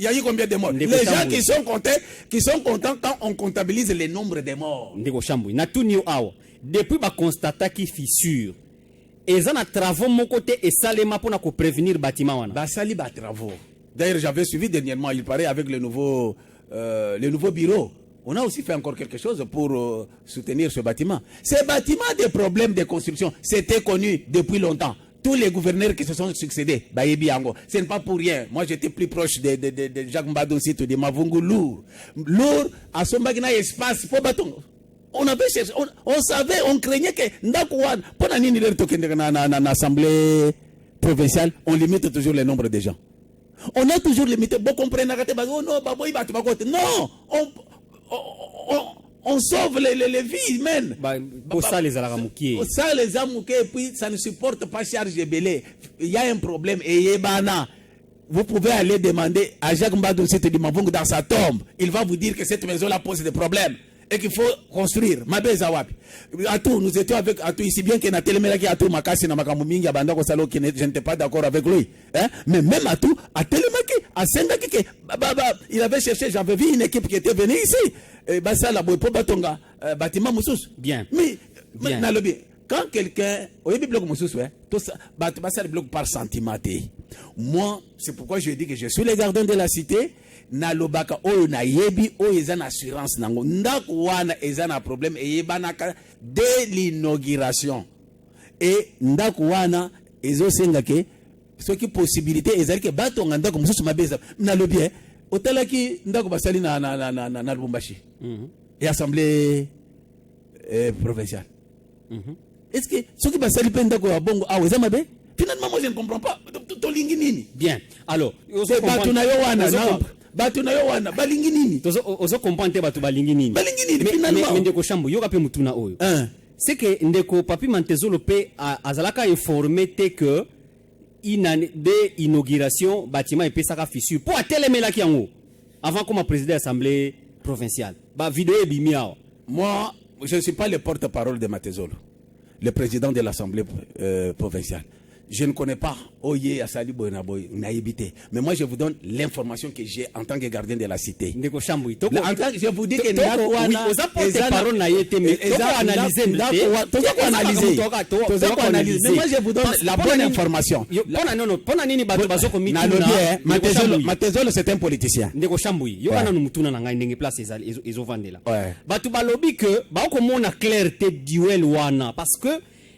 y a eu combien de morts? Les gens qui sont contents quand on comptabilise les nombres de morts. Depuis qu'on constate qu'il fissure, ils ont travaux mon côté et salema pour prévenir le bâtiment. Basali ba travaux. D'ailleurs, j'avais suivi dernièrement, il paraît, avec le nouveau bureau. On a aussi fait encore quelque chose pour soutenir ce bâtiment. Ce bâtiment a des problèmes de construction. C'était connu depuis longtemps. Tous les gouverneurs qui se sont succédés, ce n'est pas pour rien. Moi, j'étais plus proche de Jacques Mbado Nsitu, de Mavungu lourd. Lourd, à son bagna espace, pour bâton. On avait cherché, on savait, on craignait que Ndakouane, pendant l'Assemblée provinciale, on limite toujours le nombre de gens. On a toujours limité. Bon, comprenez, non, on sauve les vies humaines. Ça les alamoukies. Ça les alamoukies et puis ça ne supporte pas charge belé. Il y a un problème et yebana. Vous pouvez aller demander à Jacques Mbado Nsitu di Mavungu dans sa tombe. Il va vous dire que cette maison-là pose des problèmes et qu'il faut construire. Mabeza wapi. Atou, nous étions avec Atou ici, bien qu'il y ait Télémélaki Atou Makasi na Makamumingi Abanda Kosalo qui je n'étais pas d'accord avec lui. Hein? Mais même Atou, à Télémélaki, à Sendaki, il avait cherché, j'avais vu une équipe qui était venue ici. Basala Boypo Batonga, bâtiment Moussous. Bien. Mais, quand quelqu'un, au début bloc Moussous, le bloc par sentiment. Moi, c'est pourquoi je dis que je suis le gardien de la cité. Nalobaka oyo na yebi oyo ezana assurance nango ndako wana ezana problème eyebanaka dès l'inauguration et ndako wana ezosenga ke soki possibilité ezalike batonga ndako mususu mabeza nalobi otalaki ndako basali na Lubumbashi et assemblée provinciale est-ce que soki basali pe ndako ya bongo awo ezama be finalement moi je ne comprends pas tolingi nini. Bien, alors batuna yo wana batuna yo wana balingi nini ozo comprendre batu balingi nini mais ndeko Shambu yo kapé mutuna oyo c'est que ndeko Papi Mantezolo pe azalaka informé que de inauguration bâtiment et pesaka fissure pouratelemela ki yango avant comme président assemblée provinciale ba vidéo ebimi awa. Moi je ne suis pas le porte-parole de Matezolo, le président de l'assemblée provinciale. Je ne connais pas Oye Asali Boyenaboy naïbité. Mais moi je vous donne l'information que j'ai en tant que gardien de la cité. Ndeko Shambu je vous dis que mais moi je vous donne la bonne information. Matezolo c'est un politicien. Ndeko Shambu yo kana numutuna na ngai ndenge place ezovandela. Batu balobi que ba ko mona clarté duel wana parce que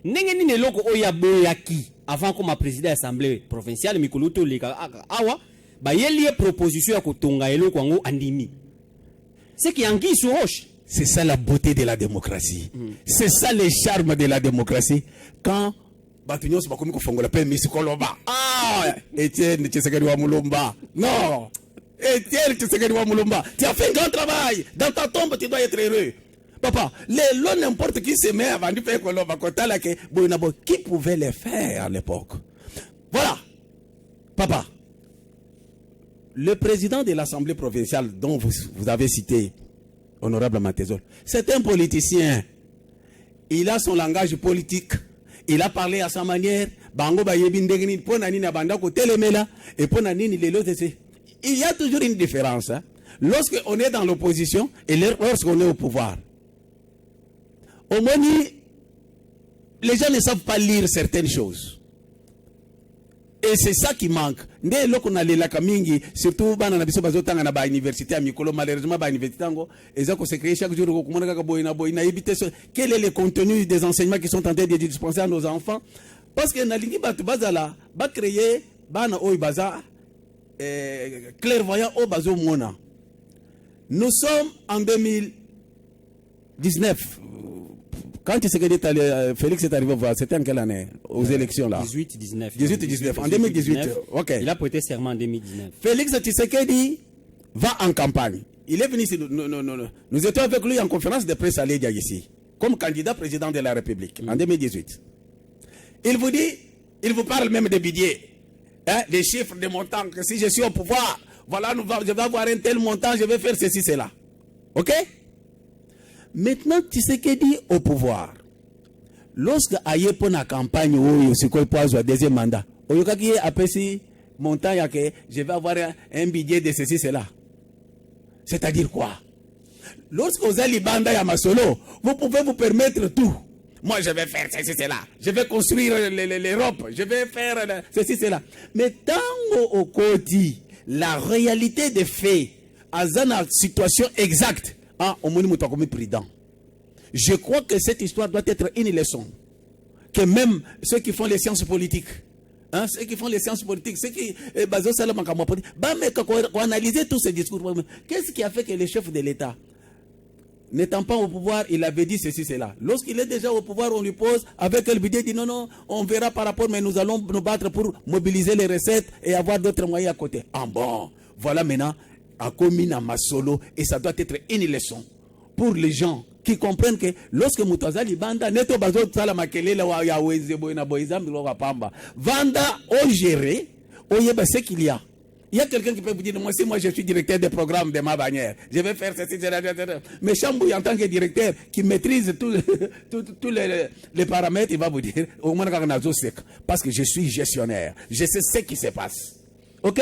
ndenge nini loko oya boyaki avant comme président assemblée provinciale mikuluto leka awa ba yelie proposition ya kotonga eloko ngo andimi c'est qui angi sur roche C'est ça la beauté de la démocratie. C'est ça le charme de la démocratie. Quand Batunyo se bakomi kofongola pe misikoloba. Ah, Etienne Tshisekedi wa Mulumba. Non. Etienne Tshisekedi wa Mulumba. Tu as fait un grand travail. Dans ta tombe, tu dois être heureux. Papa, l'on n'importe qui se met avant de faire Koloba Kotala que Boinabo, qui pouvait le faire à l'époque. Voilà. Papa, le président de l'Assemblée provinciale dont vous avez cité, Honorable Matezol, c'est un politicien. Il a son langage politique. Il a parlé à sa manière. Bango ba yebindegni ponani na bandako telemela et ponani les autres. Il y a toujours une différence. Hein? Lorsqu'on est dans l'opposition et lorsqu'on est au pouvoir. Au moins, les gens ne savent pas lire certaines choses. Et c'est ça qui manque. Surtout dans la université, malheureusement, chaque jour, quel est le contenu des enseignements qui sont en train de dispenser à nos enfants? Parce que va créer clairvoyant au bazo mona. Nous sommes en 2019. Quand Félix est arrivé voir, c'était en quelle année? Aux élections là? 18-19. 18-19. En 2018. Ok. Il a prêté serment en 2019. Félix Tshisekedi va en campagne. Il est venu ici. Nous étions avec lui en conférence de presse à Lédia ici, comme candidat président de la République en 2018. Il vous dit, il vous parle même des budgets, hein, des chiffres, des montants, que si je suis au pouvoir, voilà, je vais avoir un tel montant, je vais faire ceci, cela. Ok? Maintenant, Tshisekedi au pouvoir. Lorsque Aye pour la campagne où il y deuxième mandat, je vais avoir un budget de ceci, cela. C'est-à-dire quoi? Lorsque vous allez banda ya masolo, vous pouvez vous permettre tout. Moi, je vais faire ceci, cela. Je vais construire l'Europe. Je vais faire ceci, cela. Mais tant au côté, la réalité des faits, à une situation exacte, je crois que cette histoire doit être une leçon. Que même ceux qui font les sciences politiques, hein, ceux qui font les sciences politiques, ceux qui analyser tous ces discours. Qu'est-ce qui a fait que le chef de l'État, n'étant pas au pouvoir, il avait dit ceci, cela. Lorsqu'il est déjà au pouvoir, on lui pose avec le budget, il dit non, non, on verra par rapport, mais nous allons nous battre pour mobiliser les recettes et avoir d'autres moyens à côté. Ah bon, voilà maintenant. À Komina Masolo, et ça doit être une leçon pour les gens qui comprennent que lorsque Moutazali Banda, Neto Bazo Tsala Makelela wa Yaweze Boina Boizam de Pamba, Vanda au géré, au Yeba ce qu'il y a. Il y a quelqu'un qui peut vous dire, moi, si moi je suis directeur des programmes de ma bannière, je vais faire ceci, mais Chambouille en tant que directeur qui maîtrise tous les paramètres, il va vous dire, au moins parce que je suis gestionnaire, je sais ce qui se passe. Ok?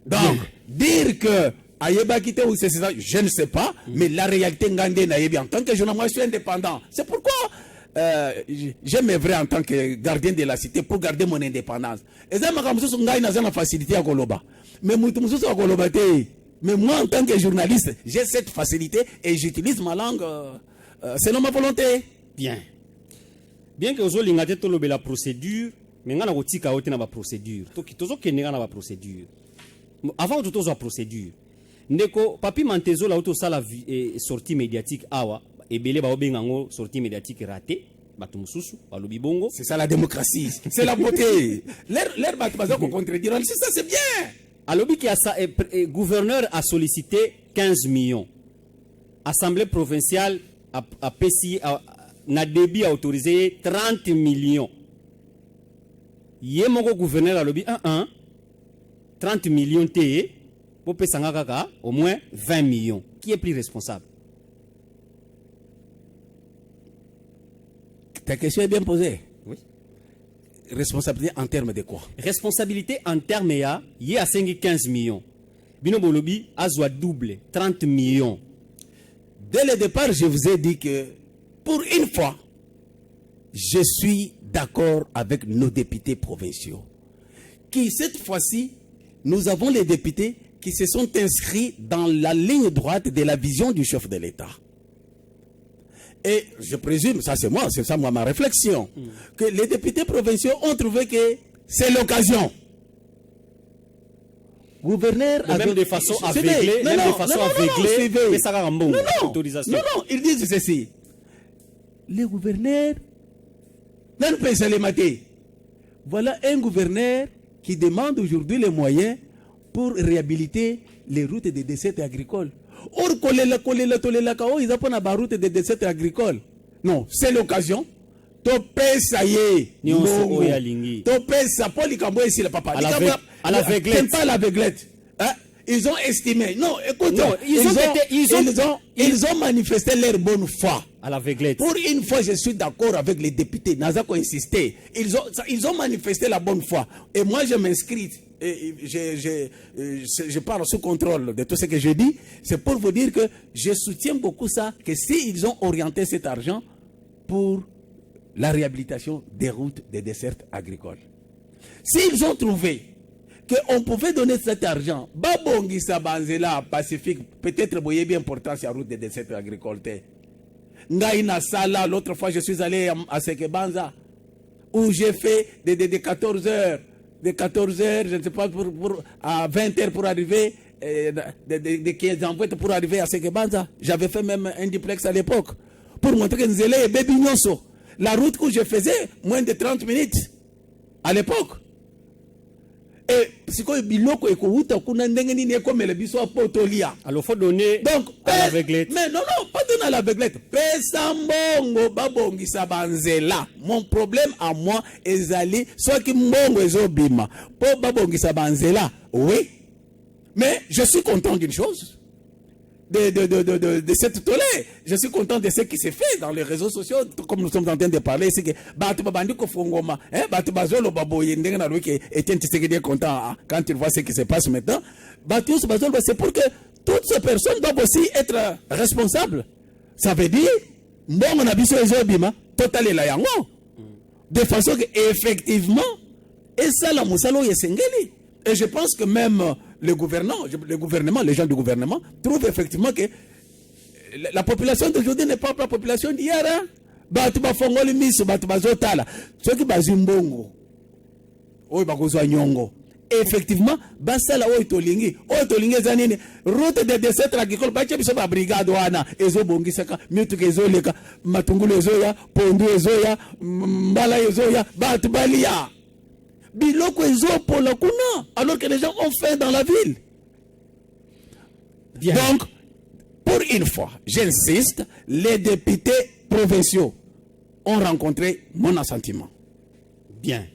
Donc, dire que Ayeba quitté ou c'est ça, je ne sais pas, mais la réalité Ngandé Nayebi en tant que journaliste, moi je suis indépendant. C'est pourquoi j'aime vrai en tant que gardien de la cité pour garder mon indépendance. Et ça m'a dit que j'ai facilité à Koloba. Mais moi en tant que journaliste, j'ai cette facilité et j'utilise ma langue selon ma volonté. Bien. Bien que vous ayez la procédure, mais vous avez la procédure. Vous avez la procédure. Avant de toute la procédure, ndeko papi mantezo la auto sala sortie médiatique awa et belé ba obengango sortie médiatique ratée batu mususu balobi bongo. C'est ça la démocratie, c'est la beauté. L'air batu bazo ko contredire, c'est ça, c'est bien. Alobi qui a gouverneur a sollicité 15 millions. Assemblée provinciale a PCI na débit a autorisé 30 millions. Yemoko gouverneur alobi 30 millions TE, pour Pesangaka, au moins 20 millions. Qui est plus responsable? Ta question est bien posée. Oui. Responsabilité en termes de quoi? Responsabilité en termes de il y a 15 millions. Bino Bolobi a double 30 millions. Dès le départ, je vous ai dit que pour une fois, je suis d'accord avec nos députés provinciaux. Qui cette fois-ci, nous avons les députés qui se sont inscrits dans la ligne droite de la vision du chef de l'État. Et je présume, ça c'est ça ma réflexion, que les députés provinciaux ont trouvé que c'est l'occasion gouverneur même de façon aveuglée, même de façon aveuglée, mais ça a un bon autorisation. Non, ils disent ceci. Les gouverneurs, non, pas les mater. Voilà un gouverneur qui demande aujourd'hui les moyens pour réhabiliter les routes de dessertes agricoles. Or, ils ont pas route de dessertes agricoles. Non, c'est l'occasion. Topé ça y est. Topé ça, Paul Likambo ici, le papa. À l'aveuglette. Pas à l'aveuglette. Ils ont estimé. Non, écoute. Non, ils ont manifesté leur bonne foi. À l'aveuglette. Pour une fois, je suis d'accord avec les députés. Nazako insisté. Ils ont manifesté la bonne foi. Et moi, je m'inscris. Je parle sous contrôle de tout ce que je dis. C'est pour vous dire que je soutiens beaucoup ça. Que s'ils ont orienté cet argent pour la réhabilitation des routes des dessertes agricoles. S'ils ont trouvé qu'on pouvait donner cet argent, Babongi Sabanzela, Pacifique, peut-être vous voyez bien important sur la route des dessertes agricoles. Ngaïna Sala, l'autre fois je suis allé à Sekebanza, où j'ai fait de 14 heures, je ne sais pas, à 20 heures pour arriver, de 15 ans pour arriver à Sekebanza. J'avais fait même un duplex à l'époque, pour montrer que nous étions Baby Nyonso. La route que je faisais, moins de 30 minutes à l'époque. Et si quoi biloko et kouta kuna ndengeni ne comme le biso potolia. Alors faut donner donc à l'aveuglette. Mais non, pas donner à l'aveuglette. Pesambongo babongi sabanzela. Mon problème à moi est allé soit qui mbongo ezobima. Po babongi sabanzela. Oui. Mais je suis content d'une chose. De cette tollée. Je suis content de ce qui s'est fait dans les réseaux sociaux, comme nous sommes en train de parler. C'est que Batu Babandi Kofongoma, Batu Bazolo Baboye, Ndengana Louiki, Etienne Tshisekedi est content quand il voit ce qui se passe maintenant. Batu Bazolo, c'est pour que toutes ces personnes doivent aussi être responsables. Ça veut dire, Mbongo Nabiso Ezobima, total la yango. De façon que, effectivement, et ça, la Moussalo Yesengeli. Et je pense que même le gouvernement, les gens du gouvernement, trouvent effectivement que la population d'aujourd'hui n'est pas la population d'hier. Batu bafongoli miso, batu bazotala. Ceux qui bazimbongo, oy bakozwa nyongo. Effectivement, basala oy tolingi zanini, route de desert agricole, bache biso ba brigade wana, ezo bongisaka, mitu kezoleka, matungulu ezoya, pondu ezoya, mbala ezoya, batu balia. Biloko ezopola kuna, alors que les gens ont faim dans la ville. Bien. Donc, pour une fois, j'insiste, les députés provinciaux ont rencontré mon assentiment. Bien.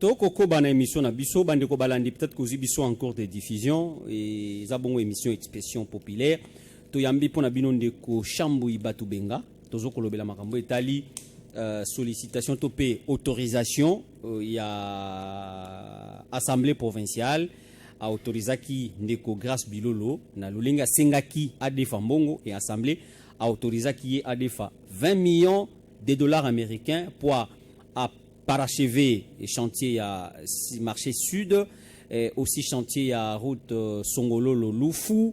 Toko bana émission na biso bande ko balandi peut-être que biso en cours de diffusion et za bongo émission expression populaire to yambi pona bino ndeko Chambu Ibatu Benga tozo kolobela makambo etali sollicitation topé autorisation il y a assemblée provinciale a autorisé qui ndeko Grâce Bilolo na lulinga sengaki adefa mbongo et assemblée a autorisé qui adefa 20 millions de dollars américains pour parachever et chantier à marché sud et aussi chantier à route Songololo Lufu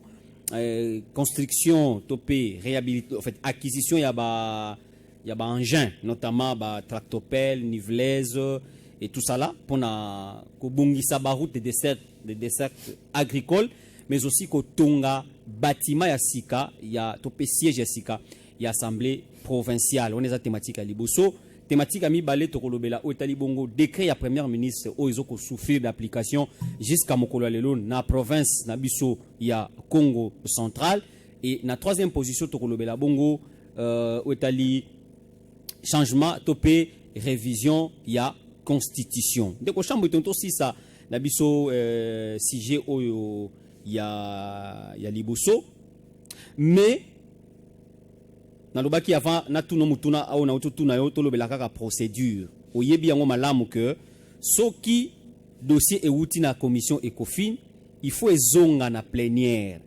construction topé réhabilitation en fait acquisition il y a engin notamment tractopelle nivelaise et tout ça là pour na kobungisa ba route de dessert agricole mais aussi ko tonga bâtiment ya sika ya topé siège ya sika ya assemblée provinciale on est à thématique à liboso thématique à mi balé tokolobela o etali bongo décret ya premier ministre o ezoko souffrir d'application jusqu'à mokolo lelo na province na biso ya Congo central et na troisième position tokolobela bongo o etali changement topé révision ya constitution ndeko chambo tonto si ça na biso sujet oyo ya liboso mais nalobaki avant na tuno mutuna au na utuna yo tolobela kaka procédure oyebi yango malamu que soki dossier euti na commission Ecofin il faut ezonga na plénière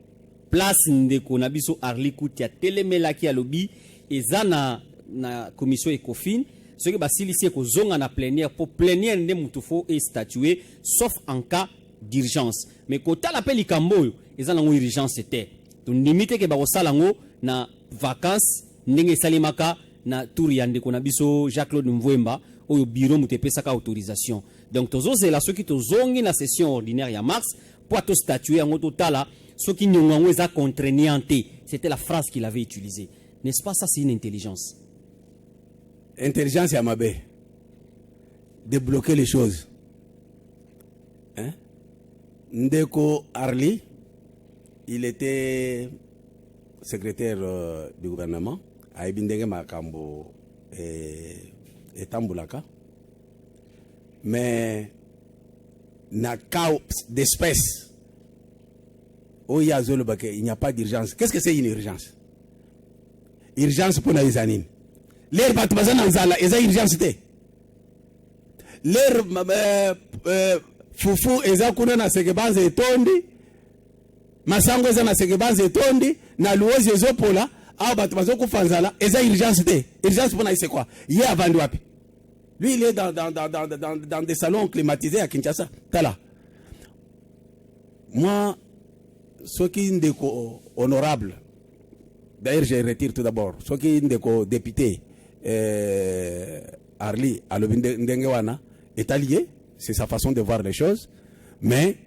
place ndeko na biso Arli Kutia telemelaki ya lobi ezana na commission Ecofin soki basilisi ko zonga na plénière pour plénière nde mutu fo et statuer sauf en cas d'urgence mais kota la peli kamboyo ezana ngo urgence était to limite ke ba kosala ngo na vacances ndenge salimaka na tour ya ndeko na biso Jacques-Claude Mvwemba oyo bureau mutepesaka autorisation donc tozozela soki tozongi na session ordinaire ya mars poids statué en totala ce qui nous a contraignante. C'était la phrase qu'il avait utilisée. N'est-ce pas ça, c'est une intelligence? Intelligence à Mabé. De bloquer les choses. Hein? Ndeko Arli, il était secrétaire du gouvernement à Ebindenge Makambo et Tambulaka. Mais na cas d'espèce, il n'y a pas d'urgence. Qu'est-ce que c'est une urgence? Urgence pour les anines. L'air batbazan en zala, et ça urgence. L'air fufu, et ça kuna na sekebanze etondi, masango eza na sekebanze etondi, na luozi ezopola, a batbazo kufanzala, et ça urgence. Urgence pour c'est quoi? Hier avant de wapi. Lui, il est dans des salons climatisés à Kinshasa. Tala. Moi, ce qui est honorable, d'ailleurs, je retire tout d'abord, ce qui est député Arli Alobindengewana est allié, c'est sa façon de voir les choses, mais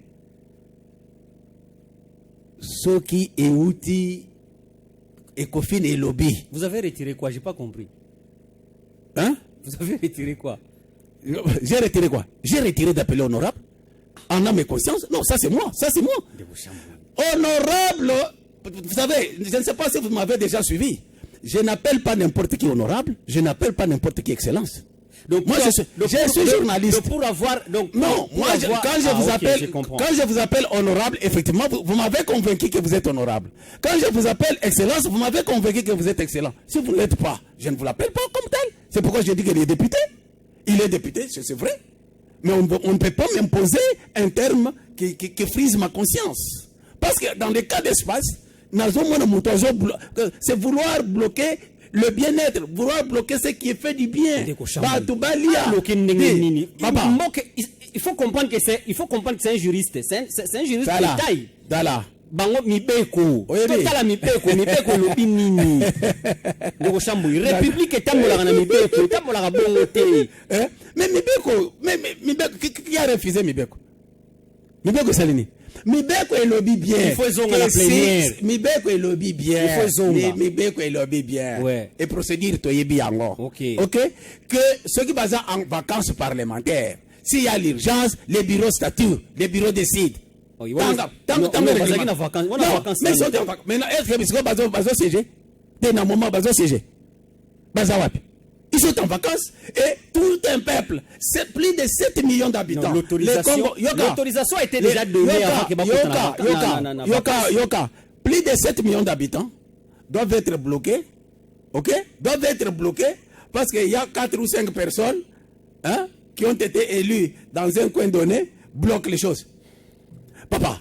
ce qui est outil, Ecofin et lobby. Vous avez retiré quoi? J'ai pas compris. Hein? Vous avez retiré quoi? J'ai retiré quoi? J'ai retiré d'appeler honorable. En âme et conscience. Non, ça c'est moi. Ça c'est moi. Honorable. Vous savez, je ne sais pas si vous m'avez déjà suivi. Je n'appelle pas n'importe qui honorable. Je n'appelle pas n'importe qui excellence. Donc moi je suis journaliste. Pour avoir donc non, pour moi avoir, quand je vous appelle honorable, effectivement vous m'avez convaincu que vous êtes honorable. Quand je vous appelle excellence, vous m'avez convaincu que vous êtes excellent. Si vous ne l'êtes pas, je ne vous l'appelle pas comme tel. C'est pourquoi je dis qu'il est député. Il est député, c'est vrai. Mais on ne peut pas m'imposer un terme qui frise ma conscience. Parce que dans les cas d'espace, c'est vouloir bloquer le bien-être, vouloir bloquer ce qui est fait du bien. Il faut comprendre que c'est un juriste. C'est un juriste de taille. Dala. Bango mibeko. Totala mibeko lobi nini. Ndeko Chamboui. République etambola na mibeko, etambola bongo te. Mais mibeko, qui a refusé mibeko? Mibeko salini. Mibeko est lobby bien. Il faut zonga la plénière. Mibeko est lobby bien. Il faut zonga. Mibeko est lobby bien. Ouais. Et procédure to yebi yango. Ok. Que ceux qui basent en vacances parlementaires, s'il y a l'urgence, les bureaux statuent, les bureaux décident. Mais est-ce que siéger? Ils sont en vacances et tout un peuple, c'est plus de 7 millions d'habitants. L'autorisation était déjà donnée avant que Yoka, plus de 7 millions d'habitants doivent être bloqués. Ok? Doivent être bloqués parce qu'il y a 4 ou 5 personnes qui ont été élues dans un coin donné, bloquent les choses. Papa,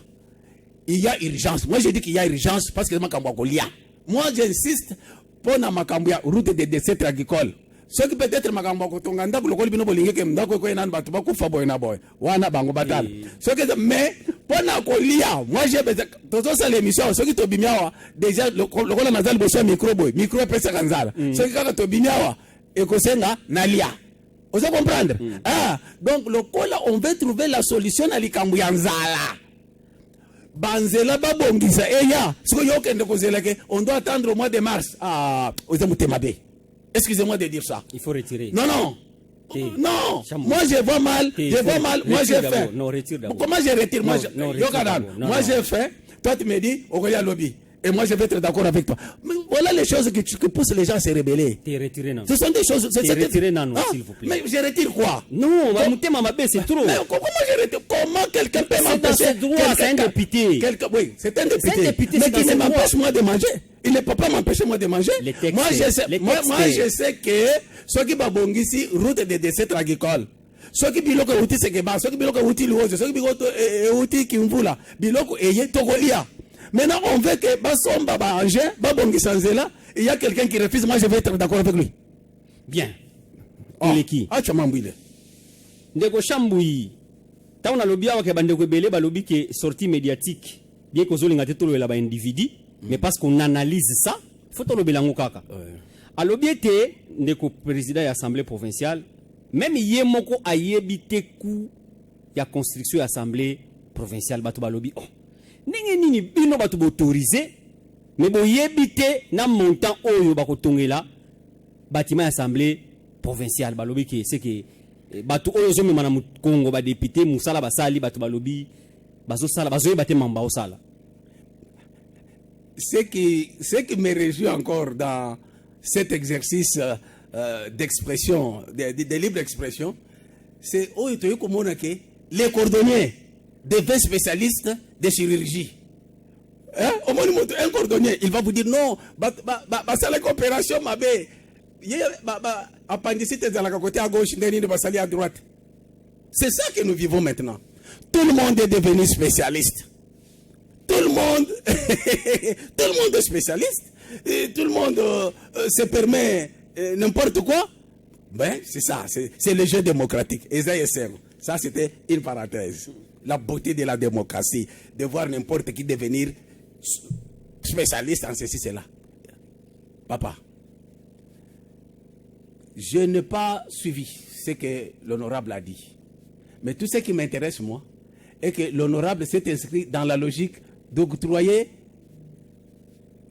il y a urgence. Moi, je dis qu'il y a urgence parce que moi, j'insiste pour la route de décès agricole. Ce qui peut-être mais moi j'ai besoin l'émission ce qui déjà le micro et vous comprendre? Donc le on veut trouver la solution à l'ikambu yanzala. Banzela babongisa eya siko yokende kozela ke on doit attendre au mois de mars. Excusez-moi de dire ça. Il faut retirer. Non. Moi je vois mal. Moi j'ai fait. Non, retire d'abord. Comment je retire? Moi j'ai fait. Toi tu me dis Ogoya lobby. Et moi je vais être d'accord avec toi. Mais voilà les choses qui poussent les gens à se rebeller. T'es retiré, non? Ce sont des choses. T'es retiré, non, s'il vous plaît. Mais je retire quoi? Non, c'est trop. Mais comment je retire? Comment quelqu'un peut m'empêcher? C'est un député. Oui, c'est un député. Mais qui ne m'empêche moi de manger. Il ne peut pas m'empêcher moi de manger. Moi je sais que ceux qui babongisi route de décès agricole. Ceux qui biloko outi sekeba, ceux qui biloko outi luozo, ceux qui biloko outi kimvula, biloko eye tokolia. Maintenant, on veut que Bassomba Bangé, Babongi Sanzela, il y a quelqu'un qui refuse, moi je vais être d'accord avec lui. Bien. Il est qui? Ndeko Chamboui. Tant on a lobby avec Bandeko Belé, lobby qui est sorti médiatique. Bien que Zoling a été tout le individu, mais parce qu'on analyse ça, il faut tout le bilan au kaka. A lobby était, Ndeko président de l'Assemblée provinciale, même Yemoko a yébité coup, il y a construction de l'Assemblée provincial bato balobi oh ndenge nini bino bato autorisé mais boyebite na montant oyo bakotongela bâtiment assemblée provinciale balobi que c'est que bato oyo zo mema na Congo ba député musala basali bato balobi bazo sala bazo baté mamba osala. Ce qui me réjouit encore dans cet exercice d'expression, de libre expression, c'est que les cordonniers deviennent spécialistes de chirurgie. Hein? Un cordonnier, il va vous dire non, c'est la coopération, ma bé. Appendicite dans la côté à gauche, à droite. C'est ça que nous vivons maintenant. Tout le monde est devenu spécialiste. Tout le monde est spécialiste. Et tout le monde se permet n'importe quoi. Ben, c'est ça, c'est le jeu démocratique. Ça, c'était une parenthèse. La beauté de la démocratie, de voir n'importe qui devenir spécialiste en ceci, cela. Papa, je n'ai pas suivi ce que l'honorable a dit. Mais tout ce qui m'intéresse, moi, est que l'honorable s'est inscrit dans la logique d'octroyer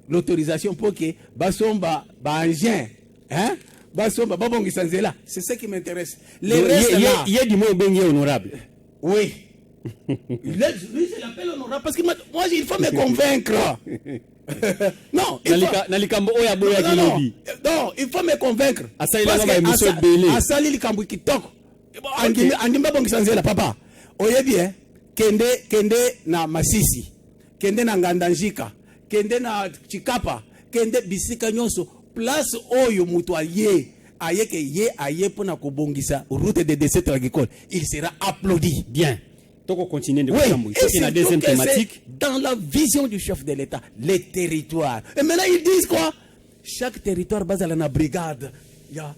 l'autorisation pour que Basomba engin, hein, Basomba Babongisanzela, c'est ce qui m'intéresse. Les restes là, il y a du mot bien honorable. Oui. Lui, je l'appelle honorable parce que moi, il faut me convaincre. Non, il faut me convaincre. Asali likambu kitoko. Andimba Bongisanzela papa. Oye bien, kende na Masisi. Kende na Ngandanjika, kende na Chikapa, kende bisika nyonso, place oyo mutu aye pona kobongisa route de décès agricole, il sera applaudi. Bien. Donc on continue de c'est la deuxième thématique. Dans la vision du chef de l'État, les territoires. Et maintenant ils disent quoi? Chaque territoire base à la brigade. Ya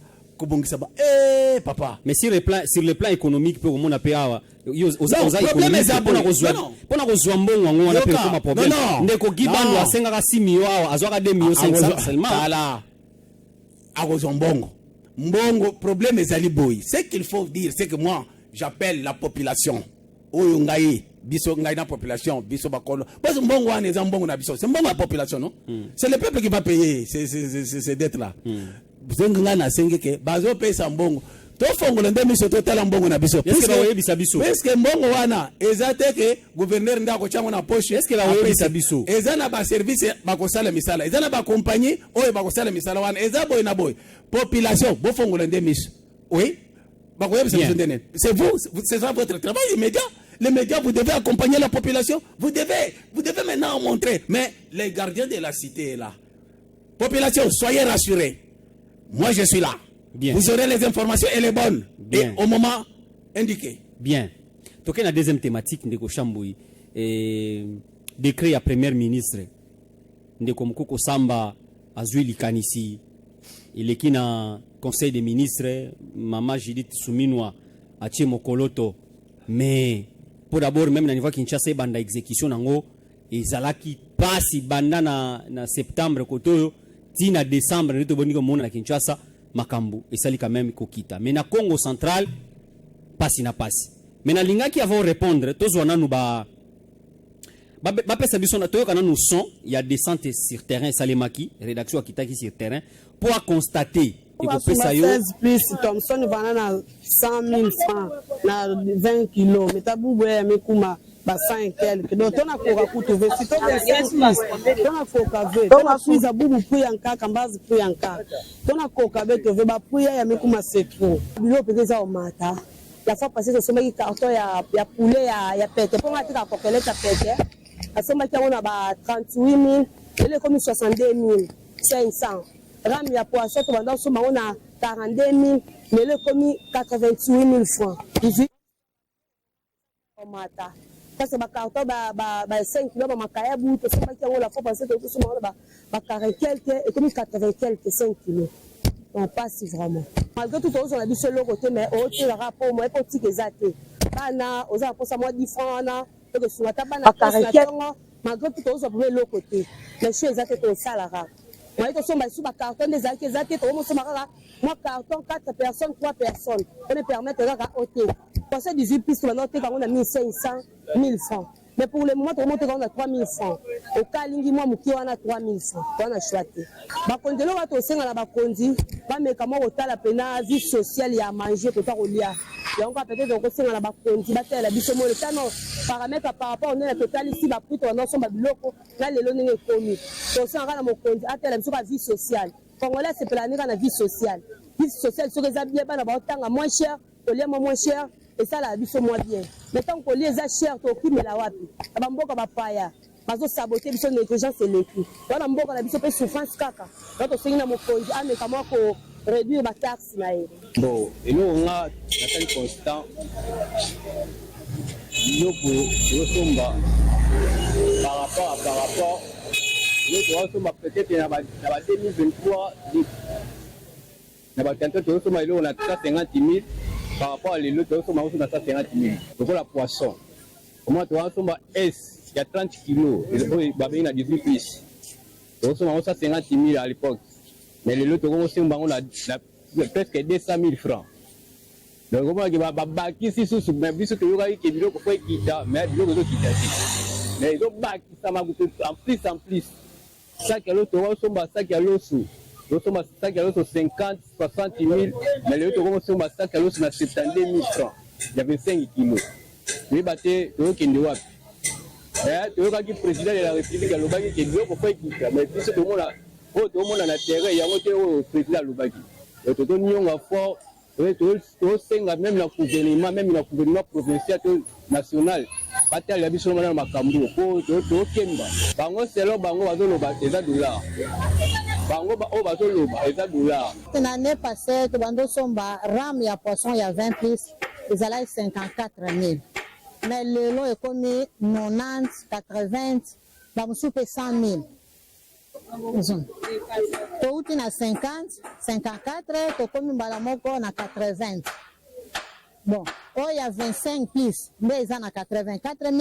papa. Mais sur le plan économique, pour mon appel à problème est pour ce qu'il faut dire, c'est que moi, j'appelle la population. Population, parce que c'est la population, non? C'est le peuple qui va payer ces dettes-là. Bazo paye sambongo to fongola ndemiso to tala mbongo na biso est-ce que ba yebisa biso est-ce que mbongo wana ezate ke gouverneur ndako chango na poche est-ce que ba yebisa biso ezana ba service bakosala misala ezana ba compagnie oyo bakosala misala wana ezabo na boy population bo fongola ndemiso oui bakoyebisa biso ndene c'est vous c'est ça votre travail immédiat. Les médias, vous devez accompagner la population. Vous devez maintenant montrer. Mais les gardiens de la cité est là. Population, soyez rassurés. Moi, je suis là. Bien. Vous aurez les informations et les bonnes. Bien. Et au moment indiqué. Bien. Donc, la deuxième thématique, Ndeko Chamboui, décret à Premier ministre, Ndeko Mkoko Samba, Azueli Kanisi, il est qui na Conseil des ministres, Mama Judith Souminwa, Ache Mokoloto. Mais, pour d'abord, même dans le niveau Kinshasa, banda exécution, nango, et Zalaki passe banda na septembre, koto, tina décembre, neto boniko mona na Kinshasa, makambu, et sali quand même kokita. Mais na Congo central, passe na passe. Mais na linga qui avons répondre, tous on a nous ba pesa biso na toyo kana nous son, il y a descente sur terrain, Salemaki, rédaction Akitaki sur terrain, pour constater. Et pour 16 plus, Thomson va na 100 000 francs, na 20 kilos, mais tabu boye me kuma ba 5 quelques. Donc on a quoi pour trouver si to 25 plus, on a quoi kave, on a pris abubu puyanka kambazi puyanka. On a quoi kave to ve ba puya ya me kuma c'est trop. Bilo pekeza au mata. La fois passée, ce mec carton ya poulet ya pète. Pour moi, tu as coquelé ta pète. À ce mec, on a 38 000, elle est comme 62 500. Ram ya poisson, on a 42 000, mais elle est comme 88 000 francs. Ici, au mata. Parce que le carton, 5 kilos, ma caille bout, ce mec, on a fait passer que tout ce monde, 40 quelques, et comme 80 quelques 5 kilos. On passe vraiment. Malgré tout, on a dit sur le côté, mais au le rapport, moi, pour tirer zaté. Bana, aux apports, ça moi 10 francs, et que sur la table, malgré tout, on a pris le côté. Mais chez les zaté, c'est ça la rare. Moi, je suis sur ma carton des zaté, moi, carton, 4 personnes, 3 personnes. On ne permet pas de ôter. Pour 18 pistes, maintenant, on a 1500, 1000 francs. Mais pour le moment, on a 3000 francs. Au cas où on a 3000 francs, on a choisi. Bakondi, on va toser dans la bakondi, va me comment on la pena vie sociale et à manger pour pas rouler. Et on va peut-être toser dans la bakondi, battre la biche mon état non paramètre par rapport on est la totale ici, ba prix on a son babiloko, là les lois n'est connu. Toser dans la bakondi, à la vie sociale. Congolais c'est planer dans la vie sociale. Vie sociale sur les habits, ba na ba tanga moins cher, au lieu moins cher. Et ça, la vie est moins bien. Mais tant qu'on les a chers, tu as la wapi. La bamboka va pas ya. Parce que saboter, ils sont négligents, c'est le coup. Dans la bamboka, la vie est souffrance caca. Donc, on s'est dit, mais comment réduire la taxe. Bon, et nous, on a un constant. Nous, pour Somba, par rapport, nous, Somba, peut-être, il y a 2023, on a 50 000. Par rapport à l'île, on a 150 000. Donc, la poisson. Comment tu as S, il y a 30 kilos. Et il y a 18 pistes. Donc, on a 150 000 à l'époque. Mais l'île, on a presque 200 000 francs. Donc, on a bâti ici, sous mais il y a des gens qui ont mais il y a des gens qui ont mais ils ont bâti, ça m'a coûté en plus. Ça qui est l'autre, ça qui est l'autre. Nous sommes à 50, 60 000, mais les autres sommes à 72 000 francs. Il y avait 5 kilos. Les bâtés, tu vois qu'il y a tu vois qu'il président de la République, il y a qui est pour faire quitter. Mais tout le monde a terre, il y a un président de l'Obagi. Et tout le monde a fort, même le gouvernement provincial, national. Patel y a besoin de Macambo. Pour Kemba. Bango, c'est là, Bango, à $. L'année passée, RAM et poisson, il y a 20 pistes, ils allaient 54 000. Mais le lot est commis 90, 80, nous sommes 100 000. Tout est à 50, 54, tout comme Balamoko à 80. Bon, il y a 25 pistes, mais ils en a 84 000.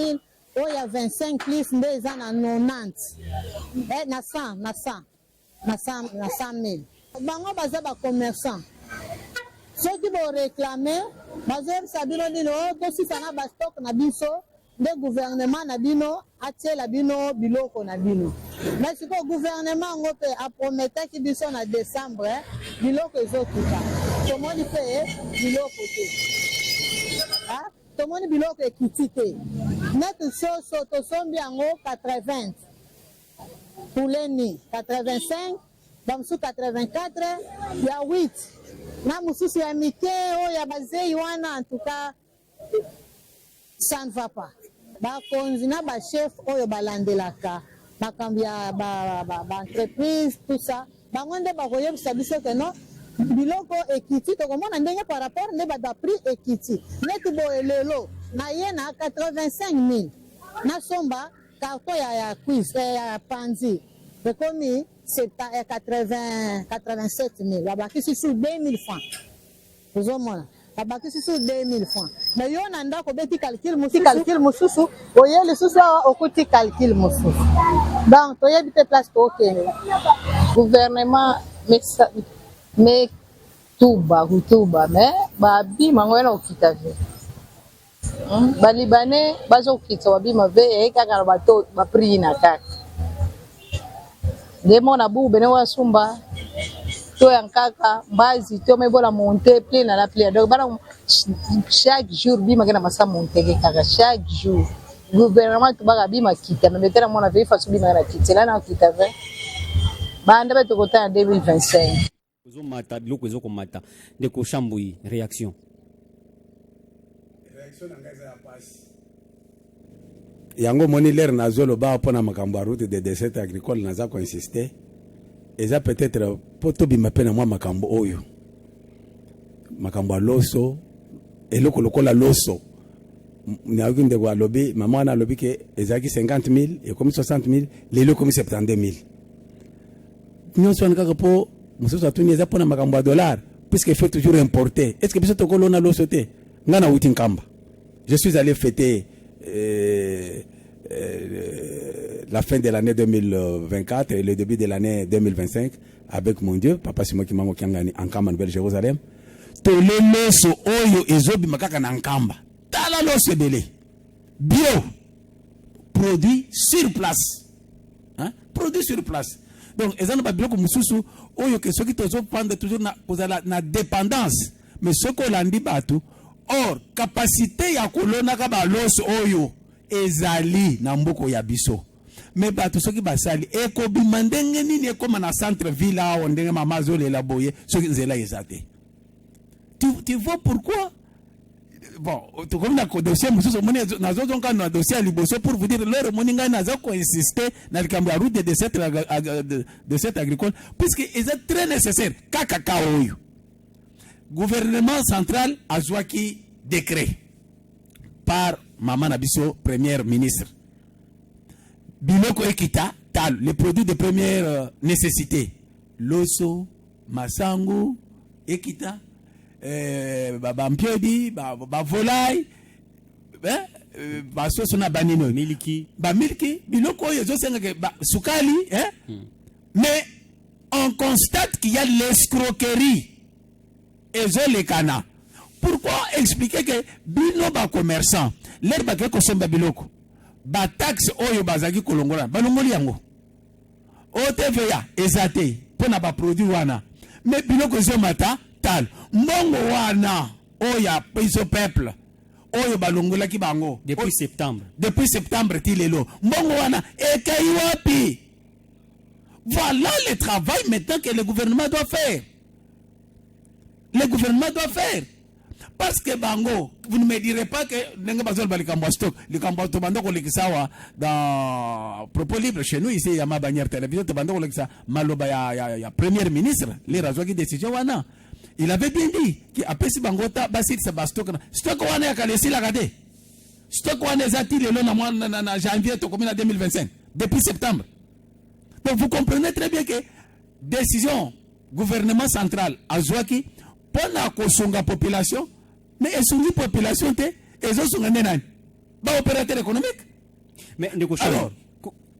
Il y a 25 pistes, mais ils en a 90. Et na 100 000. Bango baza ba commerçant. Ceux qui vont réclamer, bazem sabino dino to si sana ba stock na biso, de gouvernement na bino, atie la bino biloko na bino. Mais si le gouvernement ngope a prometté ki biso na décembre, biloko ezokuta. Tout le monde fait biloko te. Ah, tout le monde biloko ekitite. Net so to sombi ango 80. Pour les nids, 85, dans 84, il y a 8. Il y a Mike, il y a Bazé, en tout cas, ça ne va pas. Il y a un chef, il y a une entreprise, tout ça. Il y a un service que non, biloko ekiti, par rapport à prix ekiti. Net le lot, il y a 85 000. Na somba, carton ya quiz ya panzi le commis c'est 87 000 la baki sur 2000 francs vous au moins la baki sur 2000 francs mais yo nanda ko beti calcul mususu oye le susu au côté calcul mususu donc to yebite place to okene gouvernement mais tuba mais babi mangwena okitave Balibane bazo kitso babima ve kaka bato ba prix na kaka demo na bu bene wa sumba to yankaka bazi to mebola monter plein na la plein donc bana chaque jour bima kana masa monter kaka chaque jour gouvernement to baga bima kita mais metera mona ve fa subima na kitela na kita ve banda beto kota en 2025 ozo mata biloko ezo komata ndeko Chambui réaction yango moni l'air nazolo ba pona makambo ya route de dessert agricole naza ko insister eza peut-être poto bima pena mwa makambo oyo makambo loso eloko lokola loso nyagi ndeko alobi mama na alobi ke ezaki 50 000 et comme 60 000 lelo comme 72 000 nyonso nkaka po musoso atuni eza pona makambo ya dollar puisque il faut toujours importer est-ce que biso tokolo na loso te ngana uti nkamba. Je suis allé fêter la fin de l'année 2024 et le début de l'année 2025 avec mon Dieu, Papa Simon qui m'a en Kama, Nouvelle-Jérusalem. tole loso oyo ezobima kaka na nkamba tala loso ebele bio produit sur place, hein? Produit sur place. Donc ezana ba biloko mususu oyo ke soki tozopanda toujours na kozala na dépendance mais soko landi batu or capacité ya kolona ka ba loso oyo ezali na mboko ya biso mais batu soki basali ekobima ndenge nini ekoma na centre ville awo ndenge mama azolela boye soki nzela ezate. Tu vois pourquoi? Bon, tu comme na dossier mususu moni na zozo kana dossier liboso pour vous dire leur moni nga na za ko insister na likambo ya route de cette agricole puisque c'est très nécessaire kaka oyo. Gouvernement central azwaki décret par Maman Nabiso, première ministre. Biloko ekita tal, les produits de première nécessité. Loso, masangu, ekita, bampiodi, volaille, basoso na banino. Miliki. Miliki, biloko yezo senga sukali, mais on constate qu'il y a l'escroquerie. Ezo le kana. Pourquoi expliquer que bino ba commerçant, l'air ba ke kosomba biloko, ba taxe oyo bazaki kolongola, balongoli yango. O TVA ezate pona ba produit wana. Mais biloko zo mata tal. Mbongo wana oya piso peuple. Oyo balongola ki bango depuis septembre. Depuis septembre tilelo. Mbongo wana ekei wapi? Voilà le travail maintenant que le gouvernement doit faire. Le gouvernement doit faire. Parce que bango, vous ne me direz pas que n'enga bazol balikambo stock, likambo to bando ko likisawa dans propos libre chez nous ici ya ma bannière télévision to bando ko likisa maloba ya premier ministre, les razo qui décision wana. Il avait bien dit que après si bango ta basit sa stock wana ya kalesi la gade. Stock wana zati le na mois na janvier to comme en 2025 depuis septembre. Donc vous comprenez très bien que décision gouvernement central azwaki pona kosunga population mais esungi population te ezosunga nani ba opérateur économique mais ndeko alors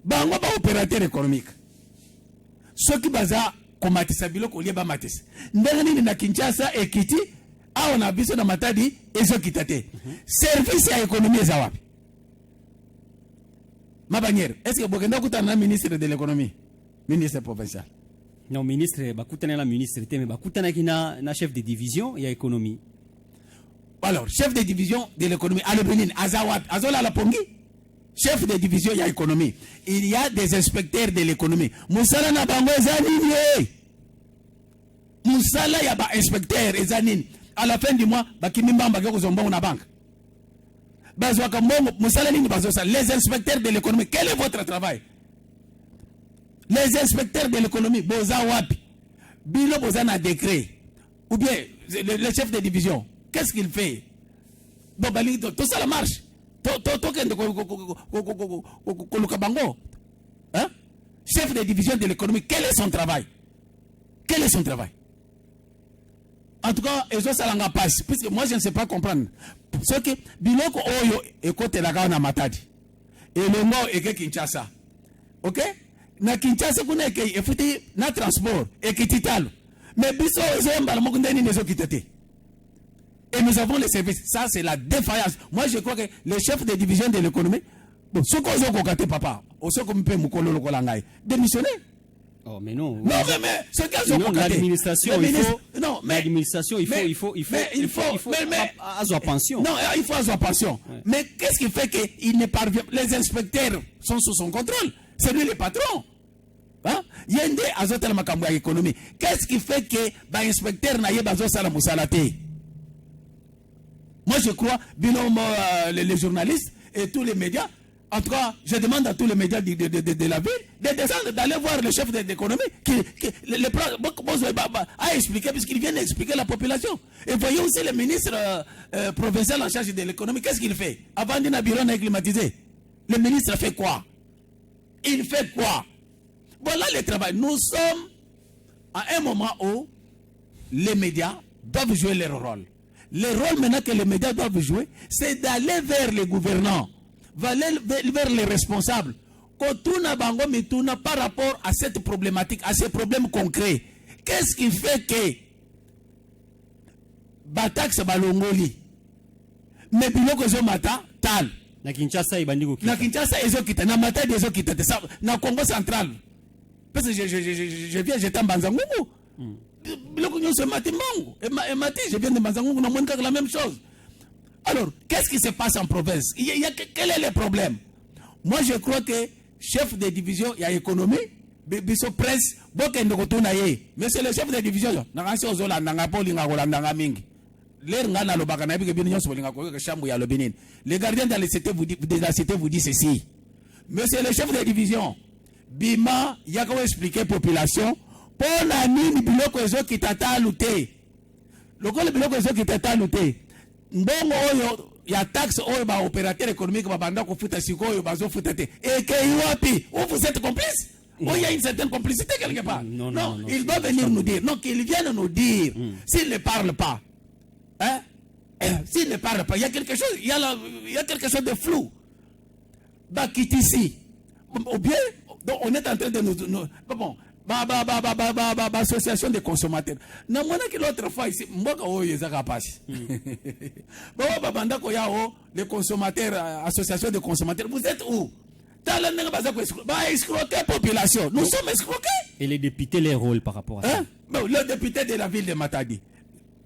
ba opérateur économique ceux qui baza komatisa biloko lié ba matisa ndenge nini na Kinshasa ekiti aona na biso na Matadi ezokita te service ya économie za wapi ma bannière est-ce que bokenda kutana na ministre de l'économie ministre provincial? Non, ministre, bakutana la ministre, mais bakutana qui na chef de division et économie. Alors, chef de division de l'économie, Alebrinin, Azawat, Azola la Pongi, chef de division il y a économie. Il y a des inspecteurs de l'économie. Moussala na bango ezanini. Moussala ya ba inspecteur ezanini. À la fin du mois, bakimimba mbageko zombongo na banque. Bazwaka mbongo, moussala nini bazosa. Les inspecteurs de l'économie, quel est votre travail? Les inspecteurs de l'économie, boza wapi, bilo boza na décret, ou bien le chef de division, qu'est-ce qu'il fait? Bon, tout ça la marche. Hein? Chef de division de l'économie, quel est son travail? Quel est son travail? En tout cas, ezo salanga passe, puisque moi je ne sais pas comprendre. Ce que biloko oyo ekote la gaona Matadi, et le mot eke Kinshasa, ok? Na Kinshasa kuna ekei efuti na transport ekititalo mais biso ezemba moko ndeni nezo kitete et nous avons les services. Ça c'est la défaillance. Moi je crois que le chef de division de l'économie bon ce qu'on zo kokate papa osoko mpe mukolo lokola ngai démissionner. Oh mais non. Non mais ce qu'elles ont kokate l'administration il faut avoir pension. Non, il faut avoir pension. Ouais. Mais qu'est-ce qui fait que il ne parvient, les inspecteurs sont sous son contrôle. C'est lui le patron. Hein? Yende azotela makambo ya économie. Qu'est-ce qui fait que ba inspecteur na yeba zosala musala te? Moi je crois binom les journalistes et tous les médias. En tout cas, je demande à tous les médias de la ville de descendre, d'aller voir le chef de l'économie qui a expliqué, puisqu'il vient d'expliquer la population. Et voyez aussi le ministre provincial en charge de l'économie, qu'est-ce qu'il fait? Avant d'un bureau climatisé, le ministre fait quoi? Il fait quoi? Voilà le travail. Nous sommes à un moment où les médias doivent jouer leur rôle. Le rôle maintenant que les médias doivent jouer, c'est d'aller vers les gouvernants, vers les responsables. Par rapport à cette problématique, à ces problèmes concrets, qu'est-ce qui fait que bataxe balongoli mais biloko ezomata tala na Kinshasa ibandi kokita na Kinshasa ezokita na Matadi ezokita te na Congo central parce que je viens j'étais en Banzangungu biloko nyonso emati mbangu emati je viens de Banzangungu na moni kaka la même chose. Alors qu'est-ce qui se passe en province? Quel est le problème? Moi je crois que chef de division ya économie biso presse bokende kotuna ye mais c'est le chef de division na kansi ozolanda nga polinga kolanda mingi l'air nga na lobaka na bike bino nyonso bolinga ko chambu ya lobinini. Les gardiens de la cité vous dit ceci, monsieur le chef de division bima yako expliquer population pona nini biloko ezokita talu te lokole biloko ezokita talu te mbongo oyo ya taxe oyo ba opérateur économique babanda kofuta sikoyo bazofuta te ekei wapi? Vous êtes complice? Il y a une certaine complicité quelque part. Non, il doit venir nous dire. Non, qu'il vienne nous dire. S'il ne parle pas, hein? S'il ne parle pas, il y a quelque chose, il y a quelque chose de flou. Bah, quitte ici. Ou bien, donc on est en train de nous bon, association des consommateurs. Na mwana ki l'autre fois ici, mboka oyo ezaka pasi. Banda ko yao les consommateurs, association des consommateurs. Vous êtes où? Escroquer population. Nous sommes escroqués. Et les députés, les rôles par rapport à ça? Le député de la ville de Matadi,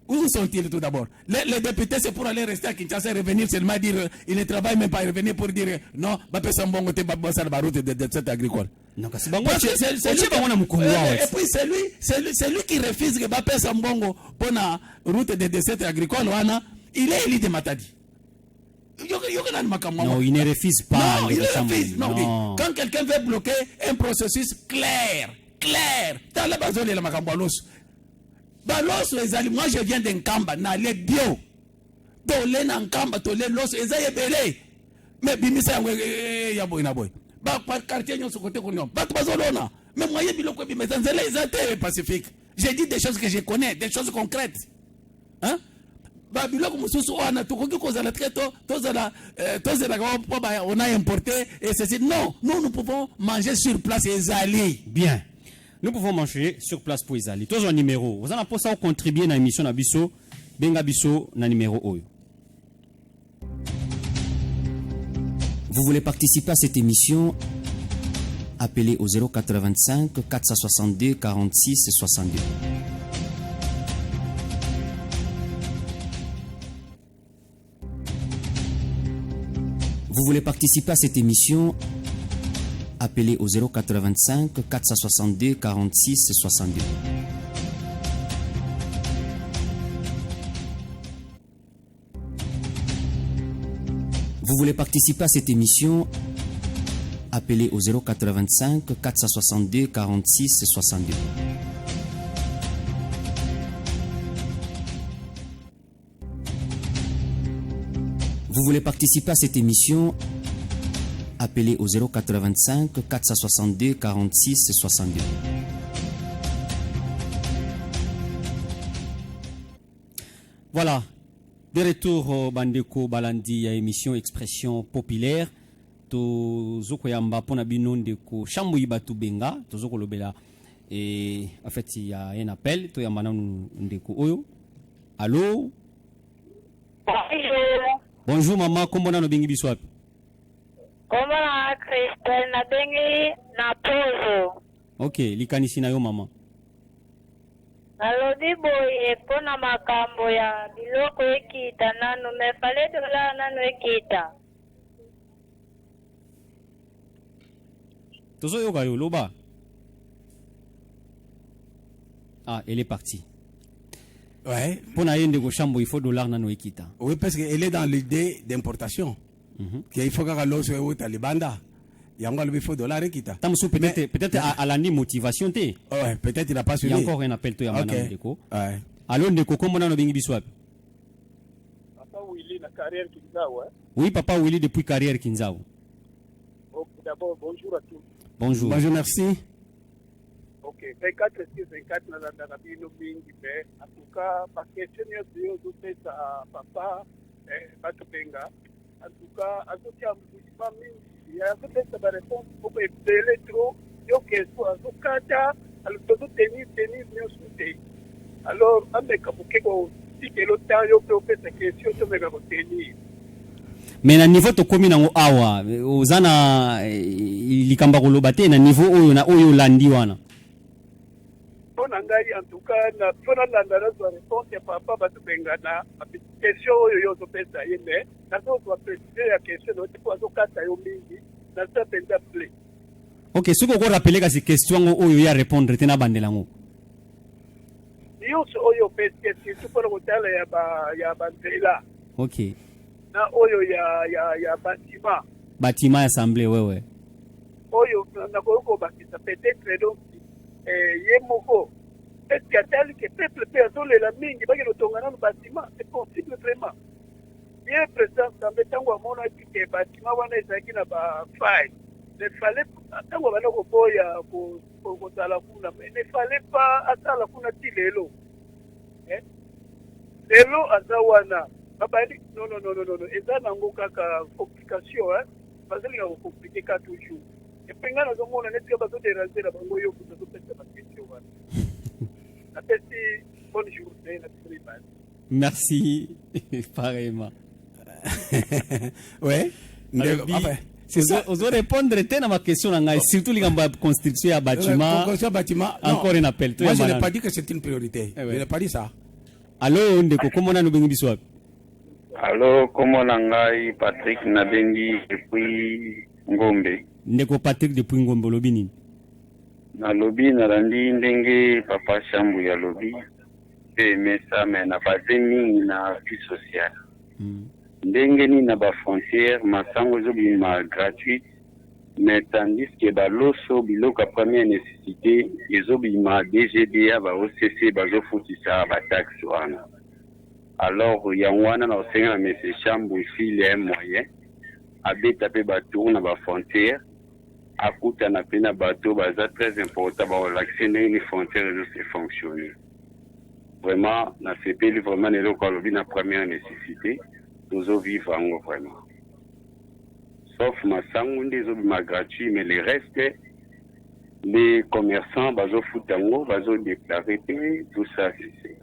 où sont-ils tout d'abord? Les députés, c'est pour aller rester à Kinshasa et revenir seulement dire, ils ne travaillent même pas, revenir pour dire non, c'est agricole. Et puis c'est lui qui refuse que Bapé Sambongo pour la route de dessert agricole, il est élu de Matadi. Non, il ne refuse pas. Non, il refuse. Non. Quand quelqu'un veut bloquer un processus clair, dans la base de la Macambalos, moi je viens d'un Kamba, n'allez bio. Tolé n'Ankamba, tolé l'os, et ça y est belé. Mais bimisa yaboy naboy. Par quartier, nous sommes côté Koulion. Bazolona. Mais moi, il y a des pacifiques. J'ai dit des choses que je connais, des choses concrètes. Hein? On a importé et ceci. Non, nous pouvons manger sur place et Zali. Bien. Nous pouvons manger sur place pour Zali. Tous un numéro. Vous allez pour ça contribuer à l'émission Nabiso, Benga Biso, na numéro Oyo. Vous voulez participer à cette émission? Appelez au 085 462 46 62. Vous voulez participer à cette émission? Appelez au 085 462 46 62. Vous voulez participer à cette émission? Appelez au 085 462 46 62. Vous voulez participer à cette émission? Appelez au 085 462 46 62. Voilà, de retour au Bandeko Balandi à émission Expression Populaire. Tozoko yamba pona bino ndeko Chambu Ibatu Benga, tozoko lobela. Et en fait, il y a un appel, to yamba ndeko Oyo. Allô? Bonjour. Bonjour maman, comment on a bengi biswap? Comment on Christelle na bengi na pozo? Ok, likanisi na yo maman. Nalodi boye pona makambo ya biloko ekita nanu mefale dola nanu ekita. Tozo yoga yo loba. Ah, elle est partie. Ouais. Pour n'aller au chambre, il faut dollar nano ekita. Oui, parce qu'elle est dans l'idée d'importation. Il faut que l'eau soit au Talibanda. Il y a encore il faut dollar ekita. Peut-être à l'année motivation t. Ouais, peut-être il n'a pas suivi. Il y a encore un appel to Yamana Ndeko. Ouais. Allô Ndeko, comment on a bengi biswap? Papa Willy na carrière Kinzao. Oui, papa Willy depuis carrière Kinzao. D'abord, bonjour à tous. Bonjour. Bonjour, merci. Ok, 24 sur 24 na landa bino mingi pe en tout cas parce que senior dio zopesa papa bato benga en tout cas azotia mbuima mingi ya zopesa ba réponse pour epele trop yo keso azokata alors todo tenir nyoso te alors ameka bukeko tikelo temps yo mpe opesa question tomeka kotenir. Mais na niveau tokomi nango awa ozana likamba koloba te na niveau oyo na oyo landi wana. Mpona ngai en tout cas na mpona landa nazwa réponse ya papa batobengana question oyo yo ozopesa ye me nazozwa précise ya question noti po azokata yo mingi naza mpenza ple. Ok, soki okorapele kasi question yango oyo ya répondre te na bandela yango nyonso oyo opesi surtout mpona kotala ya banzela. ok na oyo ya bâtiment assemblée wewe oyo nakoki kobakisa peut-être donc ye moko est-ce que atali ke peuple mpe azolela mingi bakende otonga nano bâtiment c'est possible vraiment ye président Nzambe ntango amonaki ke bâtiment wana ezalaki na bafaille ne fallait ntango abanda koboya kozala kuna mais ne fallait pas asala kuna ti lelo lelo aza wana babandi non eza nango kaka complication bazalinga kokomplike ka toujours epe ngai nazomona netika bazoderange na bango yo kuta zopesa bakestion wana napesi bonne journée na biso mibali. merci pareillement. ouais ozo répondre te na ma question na ngai surtout likambo ya construction ya bâtiment encore un appel. Moi je n'ai pas dit que c'est une priorité. Je n'ai pas dit ça. Allô ndeko komona no bengi biso wapi? Allô komona ngai Patrick nabengi depuis Ngombe. Ndeko Patrick depuis Ngombe lobi nini? Na lobi nalandi ndenge papa Shambu ya lobi pe mesa me na bazemi na vie sociale. Ndenge ni na ba frontière masango zo bima gratuite mais tandis que baloso biloko première nécessité ezo bima DGDA ba OCC bazo futisa ba taxe wana. Alors yangwana na osenga na monsieur Shambu il est moyen abeta pe bato na ba frontière akuta na pena bato baza très important ba l'accès les frontières de se fonctionner. Vraiment na CPL vraiment les locaux lobi na première nécessité nous vivons vraiment. Sauf ma sangundi ma gratuit, mais les restes, les commerçants, bazo foutango, bazo déclaré, tout ça, c'est.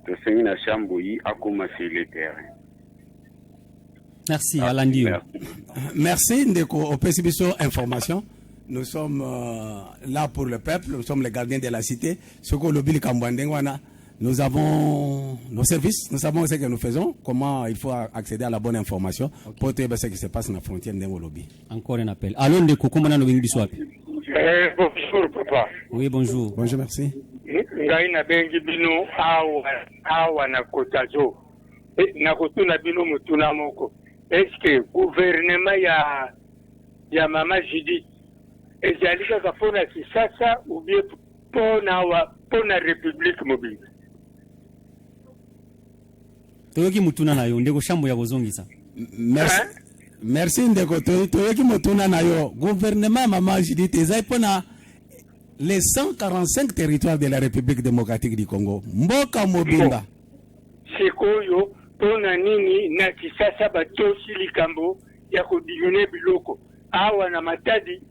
Le Seigneur na Chamboui a commencé les terrains. Merci, Alandi. Merci, Ndeko, au PCBSO Information. Nous sommes là pour le peuple, nous sommes les gardiens de la cité. Ce que l'obili Kambouandengwana. Nous avons nos services, nous savons ce que nous faisons, comment il faut accéder à la bonne information pour savoir ce qui se passe dans la frontière de Ngolobi. Encore un appel. Allô, Ndeko, comment on a bonjour, papa. Oui, bonjour. Bonjour, merci. Ngai na bengi bino awa na kotazo. Na kotuna bino mutuna moko. Est-ce que gouvernement ya mama Judith ezalika kapona kisasa ou bien pona République mobile? Toyoki mutuna na yo ndeko Shambu ya kozongisa. Merci ndeko toyoki mutuna na yo gouvernement mama Judith ezapona les 145 territoires de la République démocratique du Congo. Mboka mobimba. Sikoyo pona nini na kisasa batosi likambo ya kodiyone biloko. Awa na matadi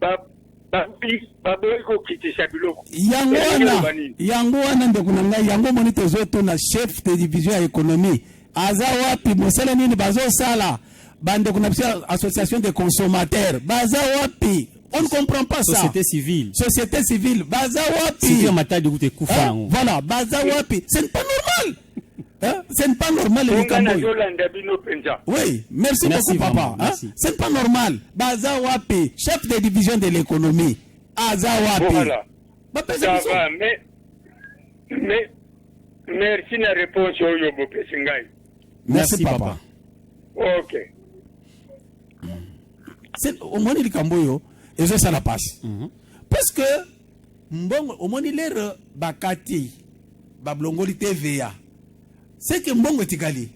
yango wana ndeko na ngai yango moni tozoto na chef de division ya économie aza wapi mosala nini bazosala bande kuna association de consommateurs baza wapi on ne comprend pas ça. Société civile baza wapi voilà baza wapi ce n'est pas normal. Ce n'est pas normal le oui, merci beaucoup papa. Ce n'est pas normal. Baza wapi, chef de division de l'économie. Aza wapi. Voilà. Ça va, mais merci la réponse au Yobo Pesingai. Merci papa. Ok. C'est au moins il camboyo et ça la passe. Parce que mbongo au moins l'air bakati bablongoli TVA. C'est que mbongo tikali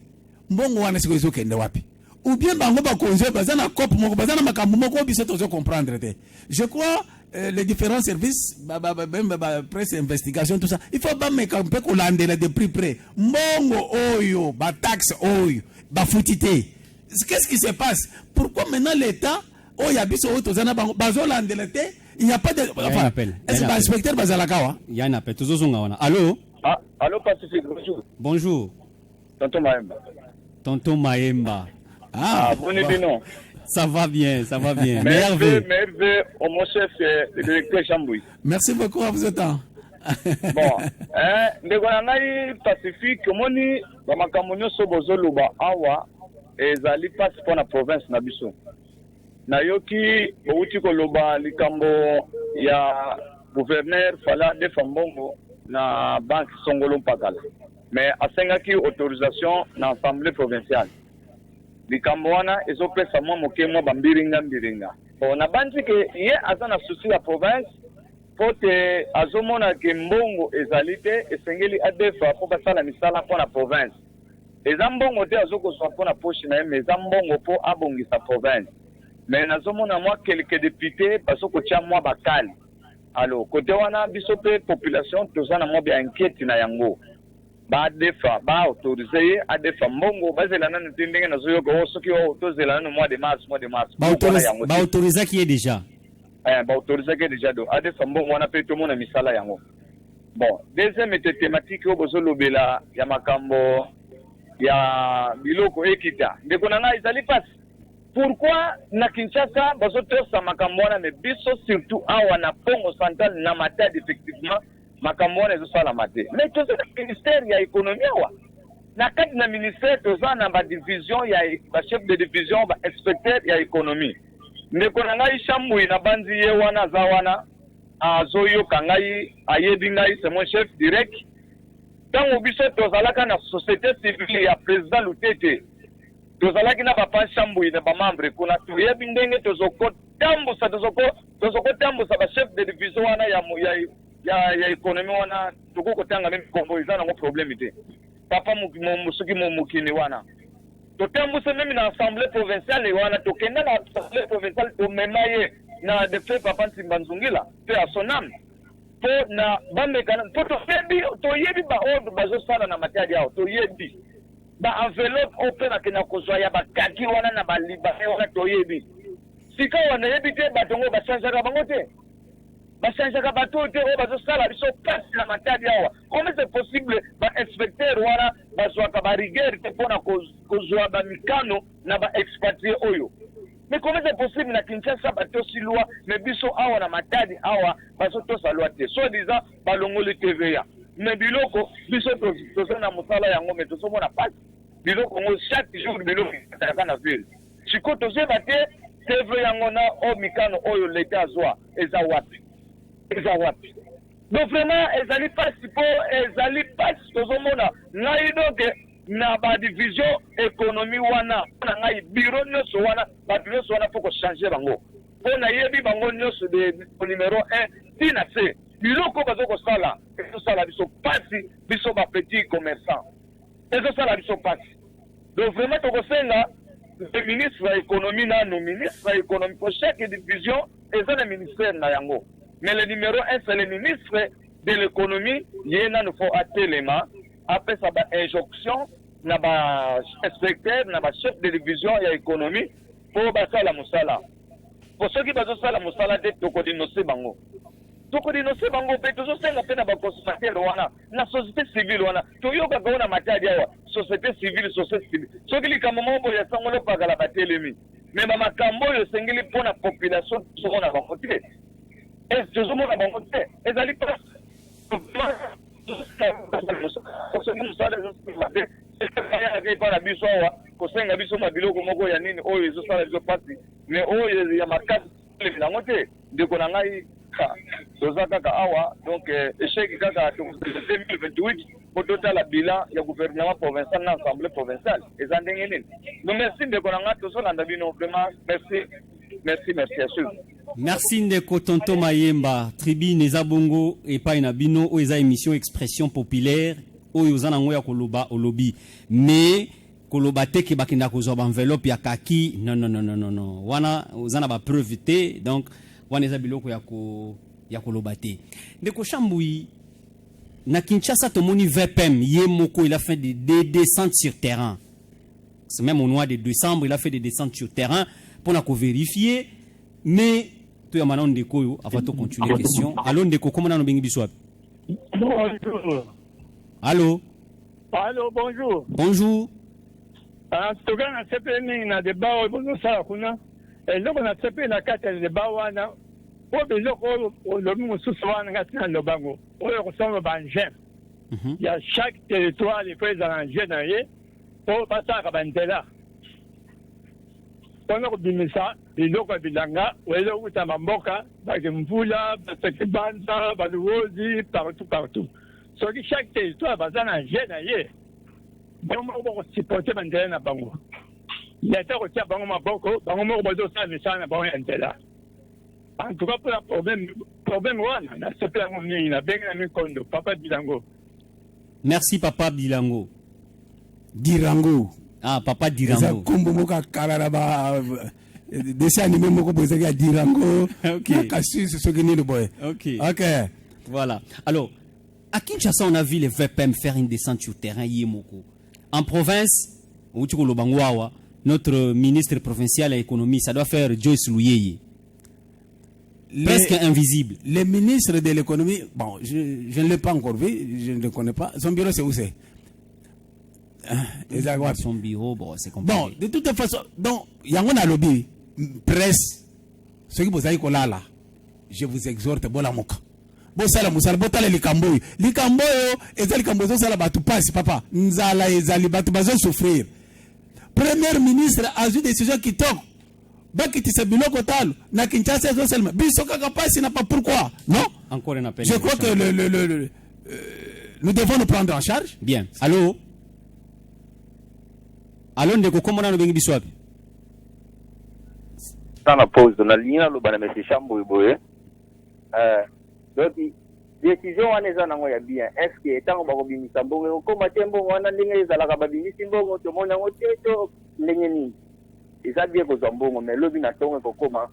mbongo wana siko izo kende wapi ou bien bango ba konzo bazana cop moko bazana makambo moko biso tozo comprendre te. Je crois les différents services presse investigation tout ça il faut ba meka mpe ko landela de plus près mbongo oyo ba taxe oyo ba futité. Qu'est-ce qui se passe? Pourquoi maintenant l'état oyo biso oyo tozana bango bazo landela te? Il n'y a pas de enfin est-ce que inspecteur bazalaka wa? Il y a un appel tozozonga wana. Allô? Ah, allô Pacifique, bonjour. Bonjour. Tonton Maemba. Tonton Maemba. Ah, bon non. Ça va bien, ça va bien. Merveilleux, mon chef, le directeur Chamboui. Merci beaucoup à vous autant. Bon, ndeko na ngai Pacifique moni ba makambo nyonso bozoloba awa ezali pasi mpona province na biso. Nayoki outi koloba likambo ya gouverneur Fala Defa Mbongo na banque Songolo Mpakala. Mais asengaki autorisation na assemblée provinciale. Likambo wana ezopesa mwa moke mwa bambiringa. Bon, na bandi ke ye aza na souci ya province pote azomona ke mbongo ezali te esengeli adefa po basala misala mpona province. Eza mbongo te azokozwa mpona poche na ye, mais eza mbongo po abongisa province. Mais nazomona mwa quelques députés bazokotia mwa bakali. Alors, kote wana biso pe population toza na mwa bia inquiète na yango. Ba defa, ba autoriser ye adefa mbongo bazela nanu tindenge nazoyoka soki tozela nanu mois de mars. Ba autoriser qui est déjà. Ba autoriser que déjà do adefa mbongo wana pe to mona misala yango. Bon, deuxième thématique au bozolobela ya makambo ya biloko ekita. Ndeko na ngai ezali pasi. Pourquoi na Kinshasa bazotosa makambo wana mais biso surtout awa na Congo central na Matadi effectivement makambo wana ezosala mate. Mais toza na ministère ya économie awa. Na kati na ministère toza na ba division ya ba chef de division ba inspecteur ya économie. Ndeko na ngai Shambui na banzi ye wana za wana azoyoka ngai ayebi ngai c'est mon chef direct. Tango biso tozalaka na société civile ya président Lutete. Tozalaki na papa Shambui na ba membre kuna tuyebi ndenge tozokotambusa ba chef de division wana ya économie wana tokokotanga même Congo izana ngo problème te. Papa musuki mukini wana. Totambusa même na assemblée provinciale wana tokenda na assemblée provinciale to memaye na de fait papa Nsimbanzungila pe a son âme. Po na bamekana po toyebi ba ordre bazosala na matadi yao toyebi. Ba enveloppe open akena kozwa ya bakaki wana na baliba wana toyebi. Sika wana yebi te batongo bashanjaka bango te. Bashanjaka bato te o bazosala biso passe na matadi awa. Comment c'est possible ba inspecteur wana bazwaka ba rigueur te pona kozwa ba mikano na ba expatrié oyo. Mais comment c'est possible na Kinshasa bato si loi mais biso awa na matadi awa bazotosa loi te. So disant balongoli TVA. Mais biloko biso tozo na musala yango mais tozo mona passe. Biloko ngo chaque jour biloko kataka na ville. Chiko tozo bate TV yango na o mikano oyo l'État azwa eza wapi. Donc vraiment ezali passe tozo mona ngai donc na ba division économie wana na ngai bureau nyonso wana ba bureau wana poko changer bango. Pona yebi bango nyonso de numéro 1 tina C. Biloko bazoko sala biso pasi biso ba petit commerçant. Ezo sala biso pasi. Donc vraiment tokosenga le ministre de l'économie na no ministre de l'économie pour chaque division et ça le ministère na yango. Mais le numéro 1 c'est le ministre de l'économie, yena no faut atelema après ça ba injonction na ba inspecteur na ba chef de division ya économie pour basala musala. Pour ceux qui bazosala musala te tokodinose bango. Tokodinose bango pe tozosenga pe na ba consommateur wana na société civile wana toyoka kaona matadi awa société civile soki likambo moko ya sangolo pakala batelemi mais ba makambo yo sengeli pona population sokona bango te est tozomona bango te ezali pas para biso awa kosenga biso mabiloko moko ya nini oyo ezosala biso pasi mais oyo ya makasi nango te ndeko na ngai toza kaka awa donc échec kaka 2028 po totala bilan ya gouvernement provincial na assemblée provinciale eza ndenge nini. Donc merci ndeko na ngai tozolanda bino vraiment merci à ceux. Merci ndeko tonto Mayemba tribune eza bongo epai na bino o eza émission expression populaire oyo ozana ngoya koloba olobi mais koloba te ke bakinda kozwa ba enveloppe ya kaki non wana ozana ba preuve te donc wana eza biloko ya koloba te. Ndeko Shambui na Kinshasa tomoni VPM ye moko il a fait des descentes sur terrain. C'est même au mois de décembre il a fait des descentes sur terrain pour na ko vérifier mais to ya manon ndeko yo avant de continuer question. Allô ndeko comment na bengi biso wapi? Allô? Allô, bonjour. Bonjour. En tout cas, on a fait un débat au Bonosa, et donc on a fait la carte de débat. Pour les gens, le souvent, on a le bango. On ressemble à un gemme. Il y a chaque territoire, les frères dans un gemme, pour passer à Bandela. On a dit ça, les gens qui bilanga, ou les gens qui Mamboka, Bagembula, Basekibanda, Balouozi, partout. So que chaque territoire va dans un gemme. Bon, on va supporter Bandela na bango. Il y a des gens qui ont Maboko, Bango Bodo San, mais ça n'a pas un tel. En tout cas, pour le problème, on a ce plan, on a bien un condo, Papa Dilango. Merci, Papa Dilango. Dirango. Ah, Papa Dirango. Kumbu moka kararaba dessin animé moko bozaki Dirango. Ok. Kassu ce que le boy. Ok. Ok. Voilà. Alors, à Kinshasa, on a vu les VPM faire une descente sur terrain Yemoko. En province, notre ministre provincial à l'économie, ça doit faire Joyce Louyeye. Presque invisible. Les ministres de l'économie, bon, je ne l'ai pas encore vu, je ne le connais pas. Son bureau, c'est où c'est? Son bureau, bon, c'est compliqué. Bon, de toute façon, donc, il y a un lobby, presse, ceux qui vous avez là, je vous exhorte, bon la moka. Bon sala musala botala likamboyo. Likamboyo, ezali likamboyo sala batu passe papa. Nzala ezali batu bazo souffrir. Premier ministre a eu décision qui toque. Bakiti se biloko talo na Kinshasa zo seulement. Bisoka kapasi n'a pas pourquoi. Non? Encore un appel. Je crois que nous devons nous prendre en charge. Bien. Allô? Allô ndeko komona no bengi biswapi? Sana pause na lina lo bana mesi shambo boye. Donc décision wana eza nango ya bien. Est-ce que tango bakobimisa mbongo koma tembo wana ndenge ezalaka babimisi mbongo tomona ngo teto ndenge nini? Eza bien kozwa mbongo mais lobi na tongo kokoma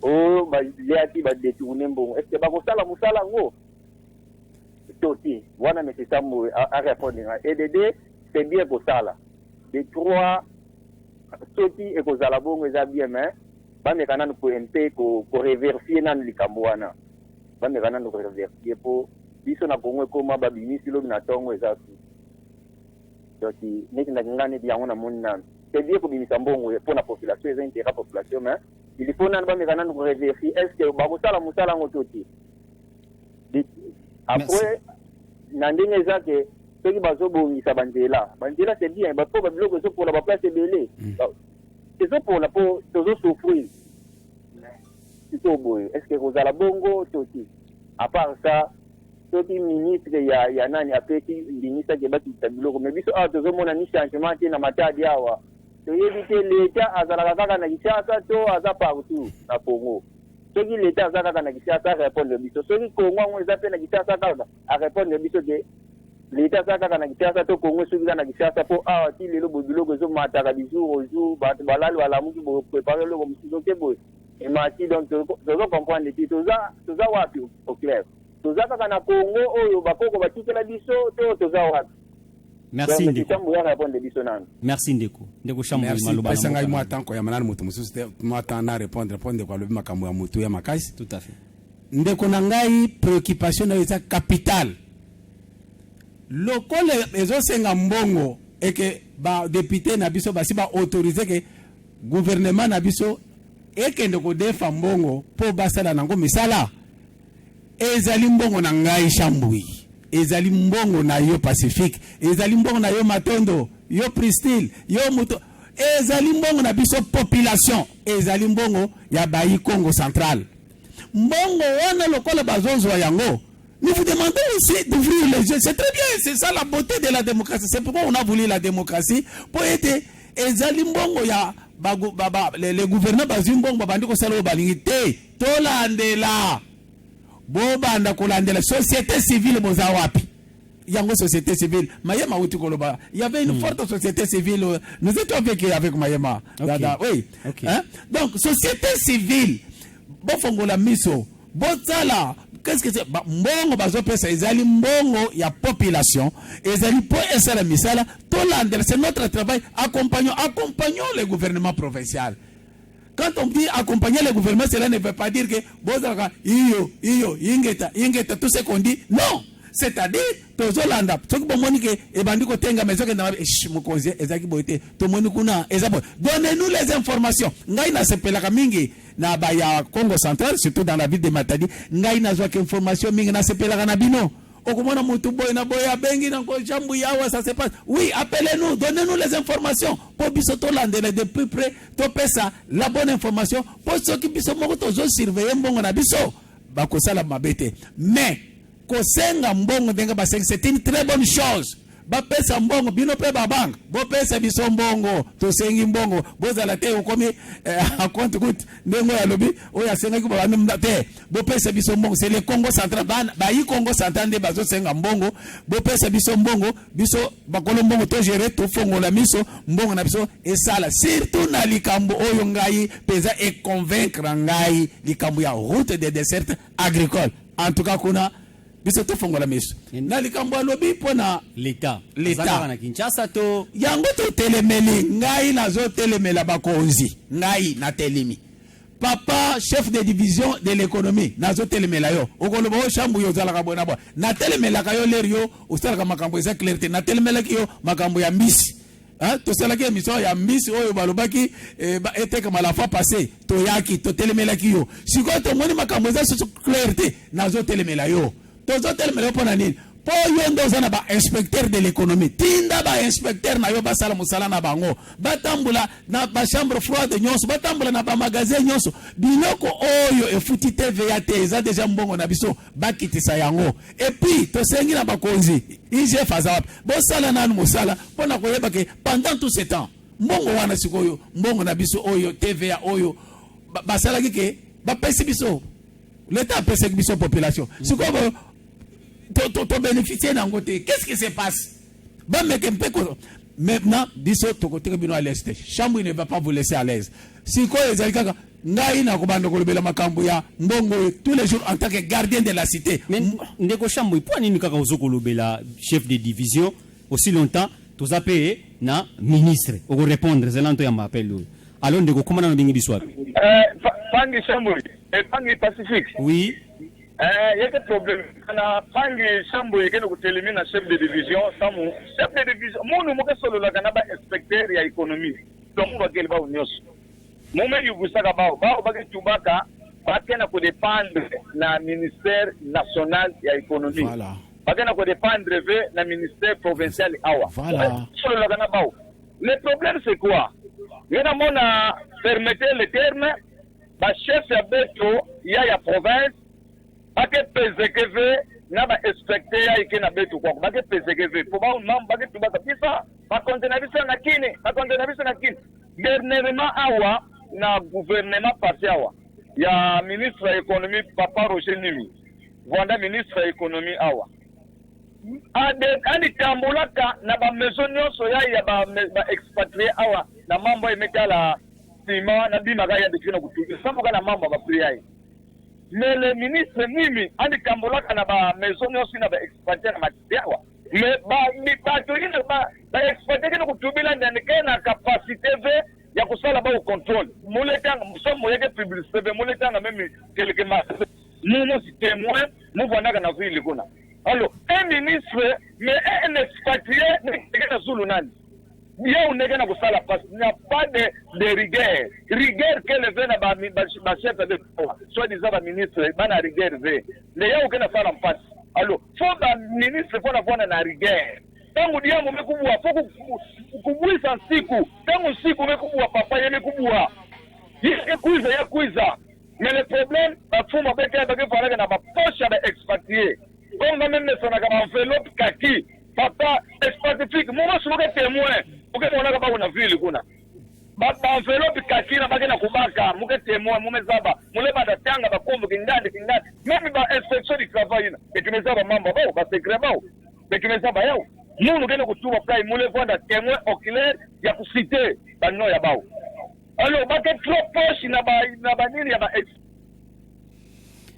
o ba leati ba détourner mbongo. Est-ce que bakosala musala ngo? Toti wana mesi shambo a répondre et de deux c'est bien kosala. De trois toti et kozala bongo eza bien mais bameka nanu ko MP ko reversier nanu likambo wana. Bameka nanu ko reversier po biso na Congo ekoma babimisi lobi na tongo eza tu. Donc neti na ngane bi yango na moni nanu. C'est bien ko bimisa mbongo pour la population eza intérêt population mais il faut nanu bameka nanu ko reversier. Est-ce que bakosala musala ngo toti? Après na ndenge eza ke soki bazobongisa banzela c'est bien bapo babiloko ezo pour la place ebele ezo pour la po tozo souffrir est-ce que kozala bongo toti à part ça soki ministre ya nani apeti ndimisa ke batisa biloko mais biso awa tozomona ni changement te na matadi awa toyebi te leta azalaka kaka na Kinshasa to aza partout na Congo soki leta aza kaka na Kinshasa répondre biso soki Congo ngo eza pe na Kinshasa kaka a répondre biso ke l'État kaka na Kinshasa to Congo soki na Kinshasa po awa ti lelo biloko ezo mataka du jour au jour bato balali balamuki bo préparer le comme si donc boy et mati donc tozo comprendre ti toza wapi au clair toza kaka na Congo oyo bakoko batikela biso to toza wapi. Merci Ndeko. Merci Ndeko. Ndeko Shambo maloba. Merci ngai moi tant ko ya manana mutu mususu te moi tant na répondre kwa lobi makambo ya mutu ya makasi. Tout à fait. Ndeko na ngai préoccupation na eza capital. Lokole ezosenga mbongo eke ba député na biso basi ba autoriser ke gouvernement na biso ekende ko defa mbongo po basala nango misala ezali mbongo na ngai Shambui ezali mbongo na yo Pacifique ezali mbongo na yo Matondo yo Pristile yo Muto ezali mbongo na biso population ezali mbongo ya bayi Congo central mbongo wana lokole bazonzwa yango. Nous vous demandons aussi d'ouvrir les yeux. C'est très bien, c'est ça la beauté de la démocratie. C'est pourquoi on a voulu la démocratie. Pour être ezalimbongo ya les gouvernants bazimbongo babandi ko sala balingi te tolandela bobanda kolandela société civile bozawapi yango société civile Mayema uti koloba il y avait une forte société civile nous étions avec Mayema oui okay. Hein? Donc société civile bofongola miso bozala. Qu'est-ce que c'est? Mbongo bazo pesa ezali mbongo ya population ezali po esala misala tolandela c'est notre travail. Accompagnons le gouvernement provincial. Quand on dit accompagner le gouvernement, cela ne veut pas dire que bozaka iyo ingeta tout ce qu'on dit. Non, c'est-à-dire tozolanda soki bomoni ke ebandi kotenga mais soki na mokonzi ezaki boite tomoni kuna ezabo donnez-nous les informations ngai na sepelaka mingi na ba ya Congo central surtout dans la ville de Matadi ngai na zwaka information mingi na sepelaka na bino okomona mutu boy na boy abengi na ko jambu yawa ça se passe oui appelez-nous donnez-nous les informations pour biso to landela de plus près to pesa la bonne information pour soki biso moko tozo surveiller mbongo na biso bakosala mabete mais kosenga mbongo denga basenga c'est une très bonne chose bapesa mbongo bino pe babanga bopesa biso mbongo tosengi mbongo bozala te okomi a compte coûte ndengo ya lobi oya senga ki babanda te bopesa biso mbongo c'est le Congo central ba yi Congo central nde bazo senga mbongo bopesa biso mbongo biso bakolo mbongo to gérer to fongola miso mbongo na biso esala surtout na likambo oyo ngai pesa et convaincre ngai likambo ya route de dessert agricole en tout cas kuna biso to fongola miso na likambo alobi pona l'état na Kinshasa to yango to telemeli ngai nazo telemela bakonzi ngai na telemi papa chef de division de l'économie nazo telemela yo okoloba o chambu yo zalaka bona bo na telemela ka yo lerio usalaka makambo eza clarté na telemela ki yo makambo ya mbisi to salaki émission ya mbisi oyo balobaki eteka mala fois passé to yaki to telemela ki yo siko to moni makambo eza so clarté nazo telemela yo tozo telemela pona nini po yo ndoza na ba inspecteur de l'économie tinda ba inspecteur na yo basala musala na bango batambula na ba chambre froide nyonso batambula na ba magasin nyonso biloko oyo efuti TVA te eza déjà mbongo na biso bakitisa yango et puis to sengi na bakonzi IGF azap bosala nanu musala pona koyeba ke pendant tout ce temps mbongo wana sikoyo mbongo na biso oyo TVA oyo basala ke bapesi biso l'état pesi biso population sikoyo to bénéficier d'un côté. Qu'est-ce qui se passe? Maintenant, biso to côté bino à l'est. Chambu ne va pas vous laisser à l'aise. Si quoi les alkaka ngai na kobanda kolobela makambo ya mbongo tous les jours en tant que gardien de la cité. Mais ndeko chambu pour nini kaka ozokolobela chef de division aussi longtemps tous appelés na ministre au répondre zelanto ya m'appel. Alors ndeko comment na bingi biso api? Pangi chambu et pangi pacifique. Oui. Il y a des problèmes. Quand on a chambre et qu'on élimine le chef de division, chef de division, moi nous sommes solo là quand on inspecteur et économie. Donc on va quel va union. Moi mais vous savez ba ba que tubaka ba que na ko dépendre na ministère national et économie. Voilà. Ba que na ko dépendre na ministère provincial awa. Voilà. Solo là quand ba. Le problème c'est quoi? Il y a mon permettez le terme ba chef ya beto ya province bake PZKV na ba expecter ya ikena betu kwa bake PZKV pour ba mam bake tuba kabisa ba contenabisa na kini gouvernement awa na gouvernement parti awa ya ministre ya économie Papa Roger Nimi vanda ministre ya économie awa andi tambulaka na ba maison nyonso ya ba expatrié awa na mambo emekala sima na bima ga ya dekina kutuki samoka na mambo ba priai. Mais le ministre Nimi a dit qu'Ambolaka n'a pas maison aussi n'a pas exploité la matière. Mais bah exploité que nous tubilan n'a capacité de ya kusala ba au contrôle. Mouleta nous mouleta publicité mouleta na même quelques marques. Nous si témoin nous voilà que na ville kona. Alors un ministre mais un expatrié n'est pas zulunani. Il y a une négation pour ça la passe. Il n'y a pas de rigueur. Rigueur qu'elle veut na ba chef de soit disant ba ministre ba na rigueur veut. Les gens qui na faire en passe. Alors faut ba ministre pour avoir na rigueur. Tangu dia mo mekubwa faut kubuisa siku. Tangu siku mekubwa papa yeme kubwa. Yeye kuiza. Mais le problème ba fuma beka ba ke fara na ba poche ba expatrié. Comme même ne sona ka enveloppe kaki. Papa spécifique moi je suis témoin. Muke mwana ba una vile kuna ba enveloppe kakina bagena kubaka muke témoin mumezaba mule bada tanga bakombo kingandi même ba inspection du travail ina betumezaba mambo bao ba secret bao betumezaba yao munu kene kutuma play mule vanda témoin oculaire ya kusite bano ya bao alors ba ke trop poche na ba nini ya ba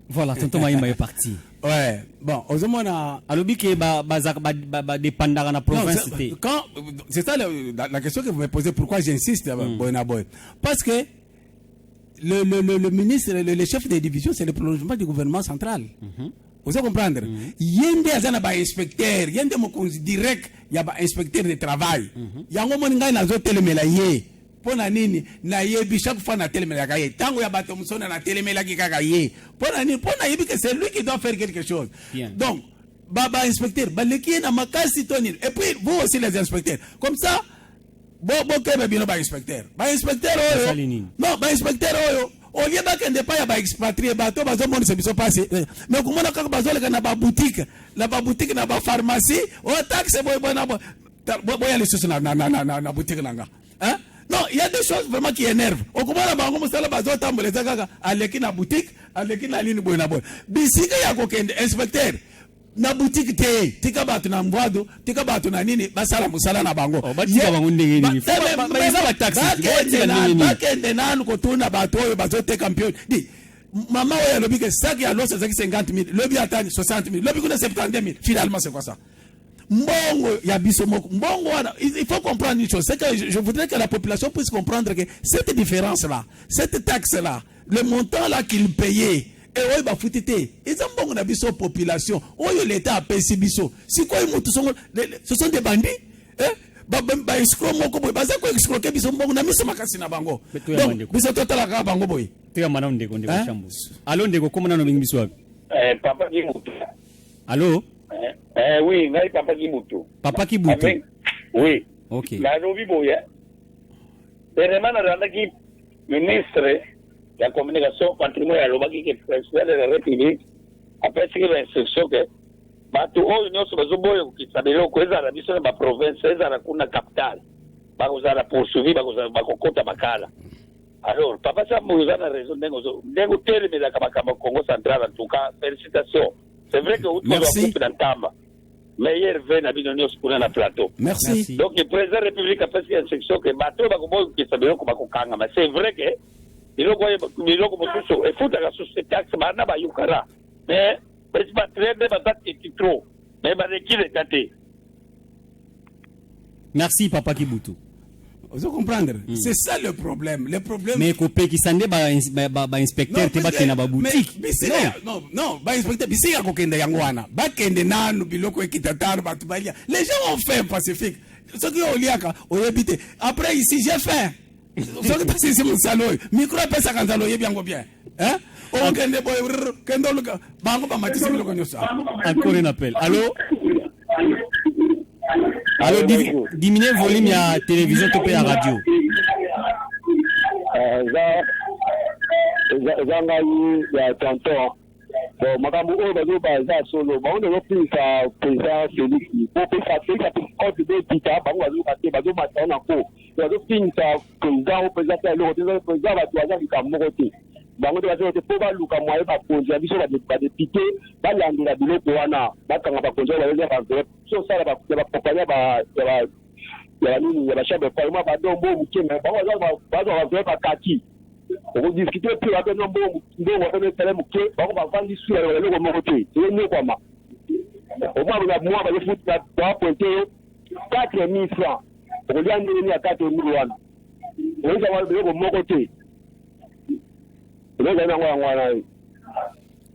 voilà tonton Maïma est parti. Ouais, bon, aux hommes, on a. Alors, que dépendant de la province. Quand, c'est ça la question que vous me posez, pourquoi j'insiste, parce que le ministre, le chef de division, c'est le prolongement du gouvernement central. Vous comprendre? Yende azana ba inspecteur, yende mokonzi direct ya ba inspecteur de travail. Yango moni ngai nazo telemela ye. Pona nini na yebi chaque fois na telemela ka ye. Tango ya bato musona na telemela ki kaka ye. Pona nini pona yebi que c'est lui qui doit faire quelque chose. Bien. Donc baba inspecteur baleki na makasi tonini. Et puis vous aussi les inspecteurs. Comme ça bo kebe bino ba inspecteur. Ba inspecteur oyo. Non, ba inspecteur oyo. Au lieu de pas y expatrier bateau bazo monde c'est biso passé mais comment on a bazo le na ba boutique na ba pharmacie o taxe boy na boy les choses na boutique nanga hein. Non, il y a des choses vraiment qui énervent. Au comment la bango musala bazo tambole zaka aleki na boutique aleki na ligne boy na boy bisika ya ko kende inspecteur na boutique te tika batu na mbwado tika batu na nini basala musala na bango batika bango ndenge nini ba ba taxi bakende nanu ko tuna batu oyo bazote campion di mama oyo lobi que ça qui a l'os c'est 50,000 lobi atani 60,000 lobi kuna 70,000 finalement c'est quoi ça mbongo ya biso moko mbongo wana il faut comprendre une chose c'est que je voudrais que la population puisse comprendre que cette différence là cette taxe là le montant là qu'il payait et oyo bafutite eza mbongo na biso population oyo l'état apesi biso sikoyo mutu songo ce sont des bandits ba escroc moko boy baza ko escroquer biso mbongo na miso makasi na bango donc biso totala ka bango boy teya mana ndeko chambus allo ndeko komona no bingi biso wapi papa Kibutu allo oui ngai papa Kibutu oui OK la robi boya peremana randaki ministre la communication patrimoine alobaki que président de la République apesi que instruction que bato oyo nyonso bazoboya kokisa biloko ezala biso na baprovince ezala kuna capitale bakozala poursuivi bakokota makala. Alors papa Sambo oza na raison ndenge otelemelaka makambo Congo central. En tout cas félicitations, c'est vrai que utoakupi na ntamba meilleur ve na bino nyonso kuna na plateau. Merci. Donc le président de la République apesi instruction que bato oyo bakoboya kokisa biloko bakokangama. C'est vrai que biloko mosusu efutaka susu taxe bana bayukara mais batrende bazateki trop mais barekile tate. Merci papa Kibutu. Vous comprenez? C'est ça le problème. Le problème. Mais kopé qui s'en est inspecteur te bakena ba boutique. Non, ba inspecteur bisika kokenda yangwana. Bakende nanu biloko ekitatano batubalia. Les gens ont faim pacifique. Ce qui ont liaka au habité. Après ici j'ai faim. Ce qui passe ici mon salon. Micro pesa quand salon bien bien. Hein? On kende boy kendo luka. Bango ba matisi biloko nyosa. Encore un appel. Allô? Alors, diminuez le volume de la télévision et la radio. Ya tonton. Bon, makambo oyo bazobaza solo bango ndozopesa président Félix popesa Félix apesi de pita bango bazokate bazomata na ko bazopinisa président o président ya eloko te président bato baza likambo moko te bango te bazoyo te mpo baluka mwaye bakonzi ya biso badepute balandela biloko wana bakanga bakonzi oyo bazoya sosala bapropaganda ya banini ya bashabe parlement badombo moke me bango bazwa bazoya bakaki okodiskute mpe bapena mbongo apena tele moke bango bavandi sula ya eloko moko te eyokwama omwa mwa bazofuta bapointe yo 4,000 francs okolia ndeni ya 4,000 wana oyiza wana biloko moko te.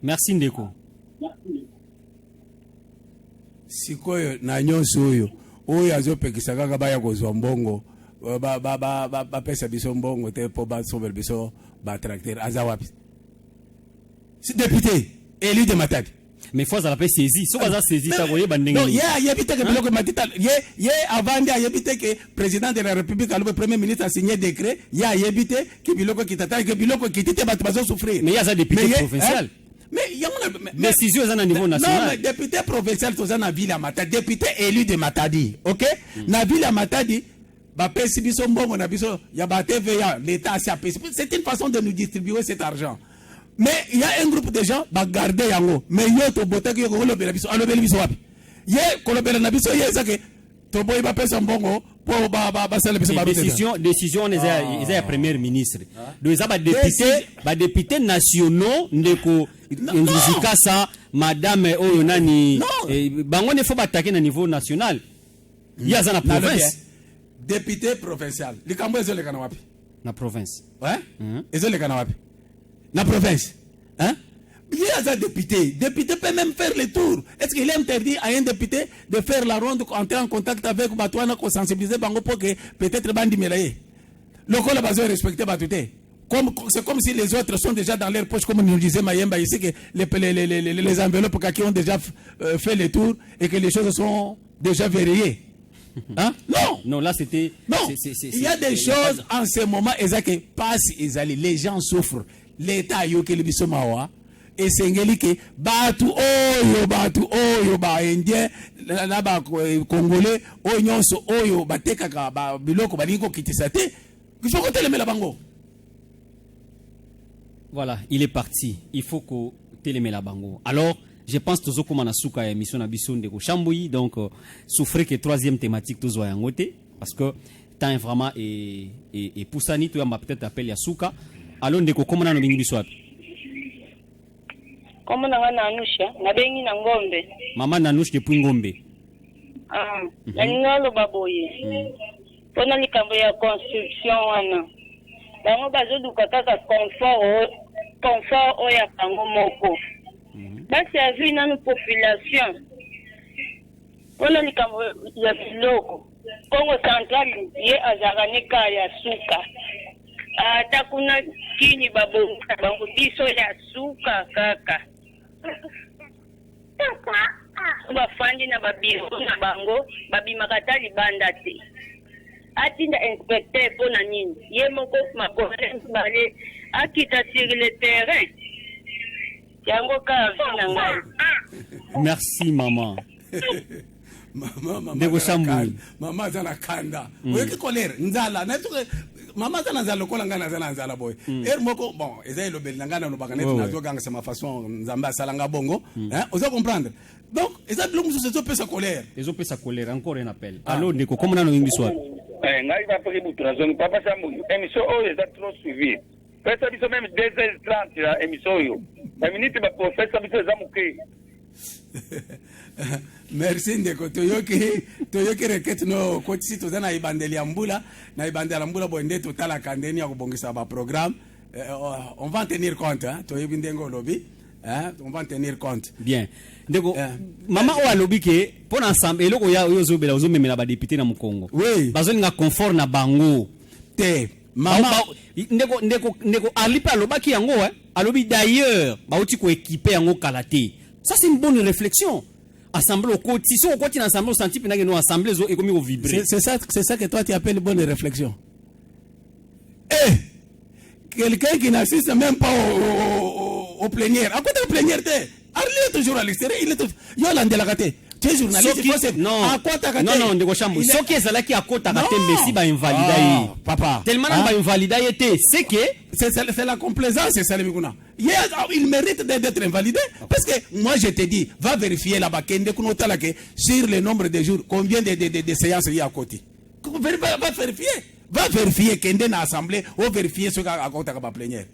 Merci Ndeko. Sikoyo na nyonso oyo azopekisa kaka baya kozwa mbongo bapesa biso mbongo te mpo basombela biso batracteur aza wapi? Si député élu de Matadi. Mais faut ça saisi. So baza saisi ta koye bandenge. Non, yebite que biloko matita ye avant ya yebite que président de la République le premier ministre a signé décret, yebite que biloko kitata que biloko kitite bat bazo souffrir. Mais ya za député provincial. Mais il y a une décision à niveau national. Non, mais député provincial tout ça na ville à Matadi, député élu de Matadi, OK? Na ville à Matadi ba pesi biso mbongo na biso ya ba TVA l'état s'est apesi. C'est une façon de nous distribuer cet argent. Mais il y a un groupe de gens qui gardent yango. Mais yo to bote ki ko lobela biso alobeli biso wapi? Ye ko lobela na biso ye zake to boy ba pesa mbongo po ba sala biso ba décision les a premier ministre. Donc ça ba député nationaux ndeko Nzikasa madame oyo nani bango ne faut pas attaquer na niveau national. Il y a ça na province. Député provincial. Likambo ezo le kana wapi? Na province. Ouais? Ezo le kana wapi? Na province hein Il y a un député. Député peut même faire le tour. Est-ce qu'il est interdit à un député de faire la ronde, entrer en contact avec Batouana, pour sensibiliser Bango pour que peut-être Bandi Melaye. Le col a besoin de respecter Batouté. C'est comme si les autres sont déjà dans leur poche, comme nous disait Mayemba ici, que les enveloppes qui ont déjà fait le tour et que les choses sont déjà verrouillées. Hein? Non! Non, là c'était. Non! Il y a des choses en ce moment, qui passent, les gens souffrent. L'État, il y a des choses. Et c'est que batu oyo ba indien na ba congolais oyo so oyo bateka ka ba biloko balingo kitisate il faut que le bango. Voilà, il est parti. Il faut que télémé la bango. Alors, je pense que tout comme suka émission na biso ndeko Chamboui, donc souffrez que troisième thématique tous voyons côté parce que temps vraiment et poussani tu va peut-être appeler ya suka. Alors ndeko comment na bingi biso api? Comment na Nanusha na bengi na ngombe. Maman Nanush depuis ngombe. Ah, ngalo baboye. Pona likambo ya construction wana. Bango bazoduka kaka confort oya bango moko. Baservi nanu population. Pona likambo ya biloko. Congo Central ye azaganika ya suka. Ata kuna kini bango biso ya suka kaka. Bafandi na babiro na bango babimaka libanda te. Atinda inspecteur pona nini ye moko makonde bale akita sur le terrain yango ka vina ngai. Merci maman. Mama zana kanda oyoki colère nzala na tuke mama zana nzala kola ngana zana nzala boy moko bon ezai lo bel ngana no bakane na zo ganga sama façon nzamba salanga bongo hein ozo comprendre donc ezai lo muso zo pesa colère encore un appel allo ndeko comme na no ngi soir ngai va pris butra zone papa Sambu émission oyo eza trop suivi pesa biso même 2h30 la émission yo la minute ba professeur biso za muke. Merci ndeko toyoki requête no kotisi tozana ibandeli ya mbula na ibandeli ya mbula bonde totala kandeni ya kubongisa ba programme on va en tenir compte hein toyebi ndengo lobby hein on va en tenir compte bien ndeko mama o alobi ke pona ensemble eloko ya yozobela ozomemela ba député na Mukongo oui bazoni nga confort na bango te mama ndeko alipa alobaki yango alobi d'ailleurs bauti ko équiper yango kalaté. Ça c'est une bonne réflexion. Assemblée au côté, si on continue ensemble au senti que nous assemblée et comme vibrer. C'est ça que toi tu appelles bonne réflexion. Quelqu'un qui n'assiste même pas au plénière. À côté du plénière, il est toujours à l'extérieur, il est toujours. Yolande la gâté. Tu es journaliste, non. Non, de Gauchambo. Ce qui est là qui a côté à gâté, mais si va invalider. Papa. Tellement va invalider, c'est que. C'est la complaisance, c'est ça le Miguna. Il mérite d'être invalidé. Parce que moi je te dis, va vérifier là-bas, sur le nombre de jours, combien de séances il y a à côté. Va vérifier. Va vérifier qu'il y a une assemblée, ou vérifier ce qu'il y a à côté de la plénière.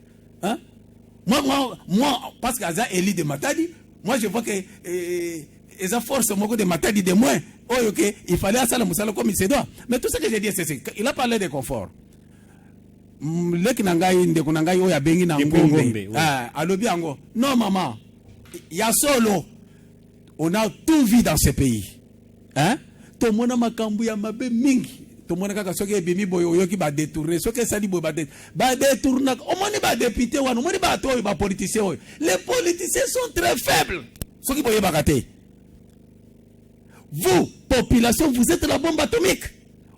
Hein? Moi, parce qu'il y a Eli de Matadi, moi je vois que les forces de Matadi de moins, il fallait ça comme il se doit. Mais tout ce que j'ai dit, c'est qu'il a parlé de confort. Leki nangai ndeko nangai oya bengi na ngombe alobi ango non maman ya solo on a tout vu dans ce pays hein to mona makambu ya mabe mingi to mona kaka soki ebimi boyo yoki ba détourner soki sali boyo ba détourner o moni ba député wana moni ba to ba politiciens les politiciens sont très faibles soki boyo ba kate vous population vous êtes la bombe atomique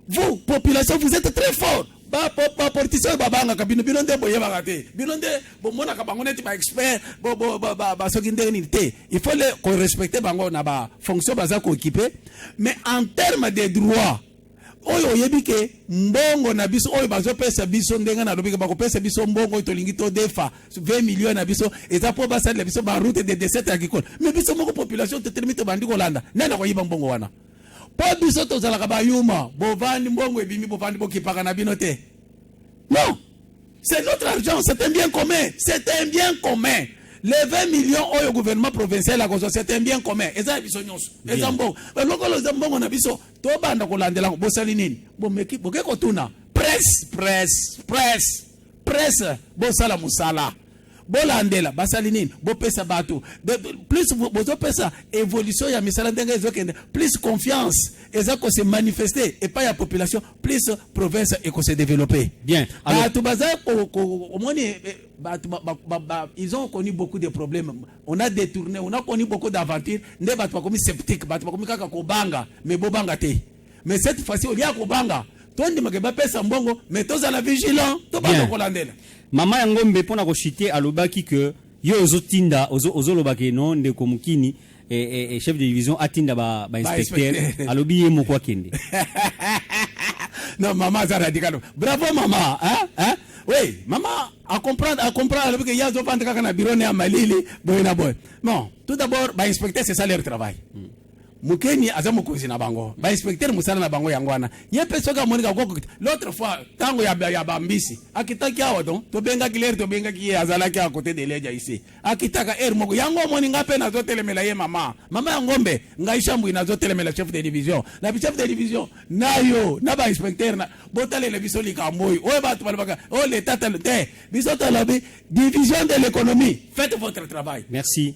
vous population vous êtes très fort politicien babanga kabino bilonde boye bagate bilonde bomona ka bango neti ba expert ba sokinde ni té il faut le respecter bango na ba fonction baza ko équiper mais en termes de droits oyo yebike mbongo na biso oyo bazo pesa biso ndenga na lobika bako pesa biso mbongo to lingi to defa 20 millions na biso eta po basa le biso ba route de décès agricole mais biso moko population tetemite bandiko landa nana ko yiba mbongo wana. Non, c'est notre argent, c'est un bien commun. C'est un bien commun. Les 20 millions au gouvernement provincial, c'est un bien commun. Et ça, ils sont bon. Mais le on a vu ça. Tout le monde a collandé là. Presse. Bossala musala. bolandela basali nini bopesa bato plus bozopesa évolution ya misala ndenge ezokende plus confiance eza ko se manifester et pas ya population plus province et ko se développer bien. Bato baza omoni ils ont connu beaucoup de problèmes. On a détourné, on a connu beaucoup d'aventures. Nde bato bakomi sceptique, bato bakomi kaka kobanga, mais bobanga te. Mais cette fois-ci on y a kobanga. Tondi makeba pesa mbongo, mais toza la vigilant, to ba kolandela. Mama Yangombe pona ko chiter alobaki que yo ozotinda ozolobaki non ndeko mukini chef de division atinda ba inspecteur alobi ye moko akende. Non, maman ça radical. Bravo maman, hein? Oui, maman à comprendre alors que yazo vendre kaka na bureau na malili boyna boy. Non, tout d'abord ba inspecteur c'est ça leur travail. Mukeni azamu kuzina bango. Ba inspecteur musala na bango yangwana. Ye pesoka monika koko. L'autre fois tango ya bambisi akitaki awa don to benga kiler to benga ki azala ki à côté de leja ici. Akitaka moko yango moninga pe na zo telemela ye mama. Mama Yangombe ngaishambu inazo telemela chef de division. La chef de division nayo na ba inspecteur na botale le biso likamboy. O batu balbaka o l'état te biso talobi division de l'économie. Faites votre travail. Merci.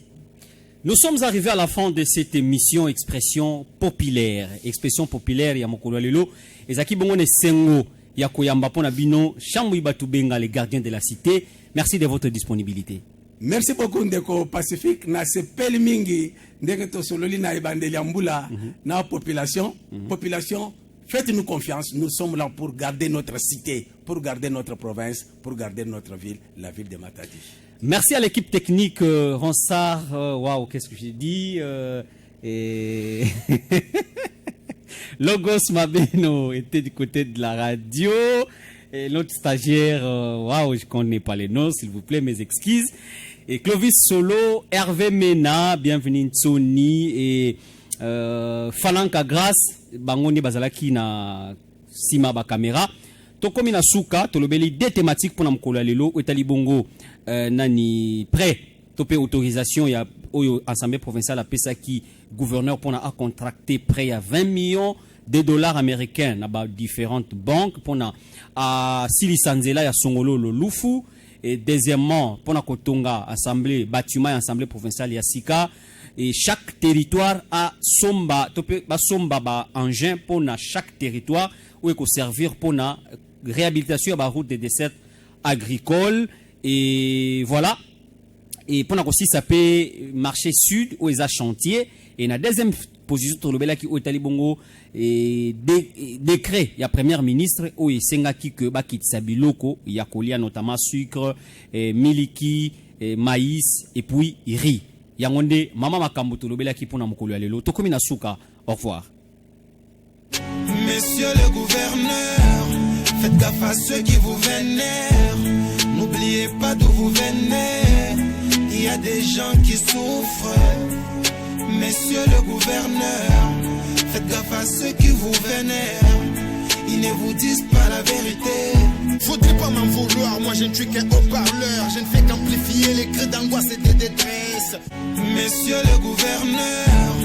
Nous sommes arrivés à la fin de cette émission Expression populaire. Expression populaire ya mokolo lelo ezaki bongo ne sengo ya koyamba pona bino chambu batu benga les gardiens de la cité. Merci de votre disponibilité. Merci beaucoup ndeko Pacifique na sepeli mingi ndenge to sololi na ibandeli ambula na population. Population, faites-nous confiance, nous sommes là pour garder notre cité, pour garder notre province, pour garder notre ville, la ville de Matadi. Merci à l'équipe technique Ronsard. Waouh, qu'est-ce que j'ai dit Logos Mabeno était du côté de la radio. Et l'autre stagiaire, waouh, je connais pas les noms, s'il vous plaît, mes excuses. Et Clovis Solo, Hervé Mena, bienvenue Sony et Falanka Grace, Bangoni Bazalaki na Sima ba caméra. Tokomi na suka, tolobeli des thématiques pour namkola lelo, etali bongo nani prêt, topé autorisation ya oyo assemblée provinciale a pesa qui gouverneur pour a contracté prêt à 20 millions de dollars américains na ba différentes banques pour na a Silisanzela ya Songolo lo Lufu et deuxièmement pour na kotonga assemblée bâtiment assemblée provinciale ya Sika et chaque territoire a somba topé ba somba ba engin pour na chaque territoire où il servir pour na réhabilitation à la route des desserts agricoles et voilà et pendant aussi ça peut marché sud où ils a chantier et la deuxième position pour le bela qui au talibongo et décret il y a premier ministre où il sengaki que bakit sabiloko il y a colia notamment sucre et miliki et maïs et puis riz yangonde mama makambo to le bela qui pona mokolo lelo to komi na suka. Au revoir. Messieurs le gouverneur, faites gaffe à ceux qui vous vénèrent. N'oubliez pas d'où vous venez. Il y a des gens qui souffrent. Messieurs le gouverneur, faites gaffe à ceux qui vous vénèrent. Ils ne vous disent pas la vérité. Faudrait pas m'en vouloir, moi je ne suis qu'un haut-parleur. Je ne fais qu'amplifier les cris d'angoisse et de détresse. Messieurs le gouverneur,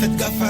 faites gaffe à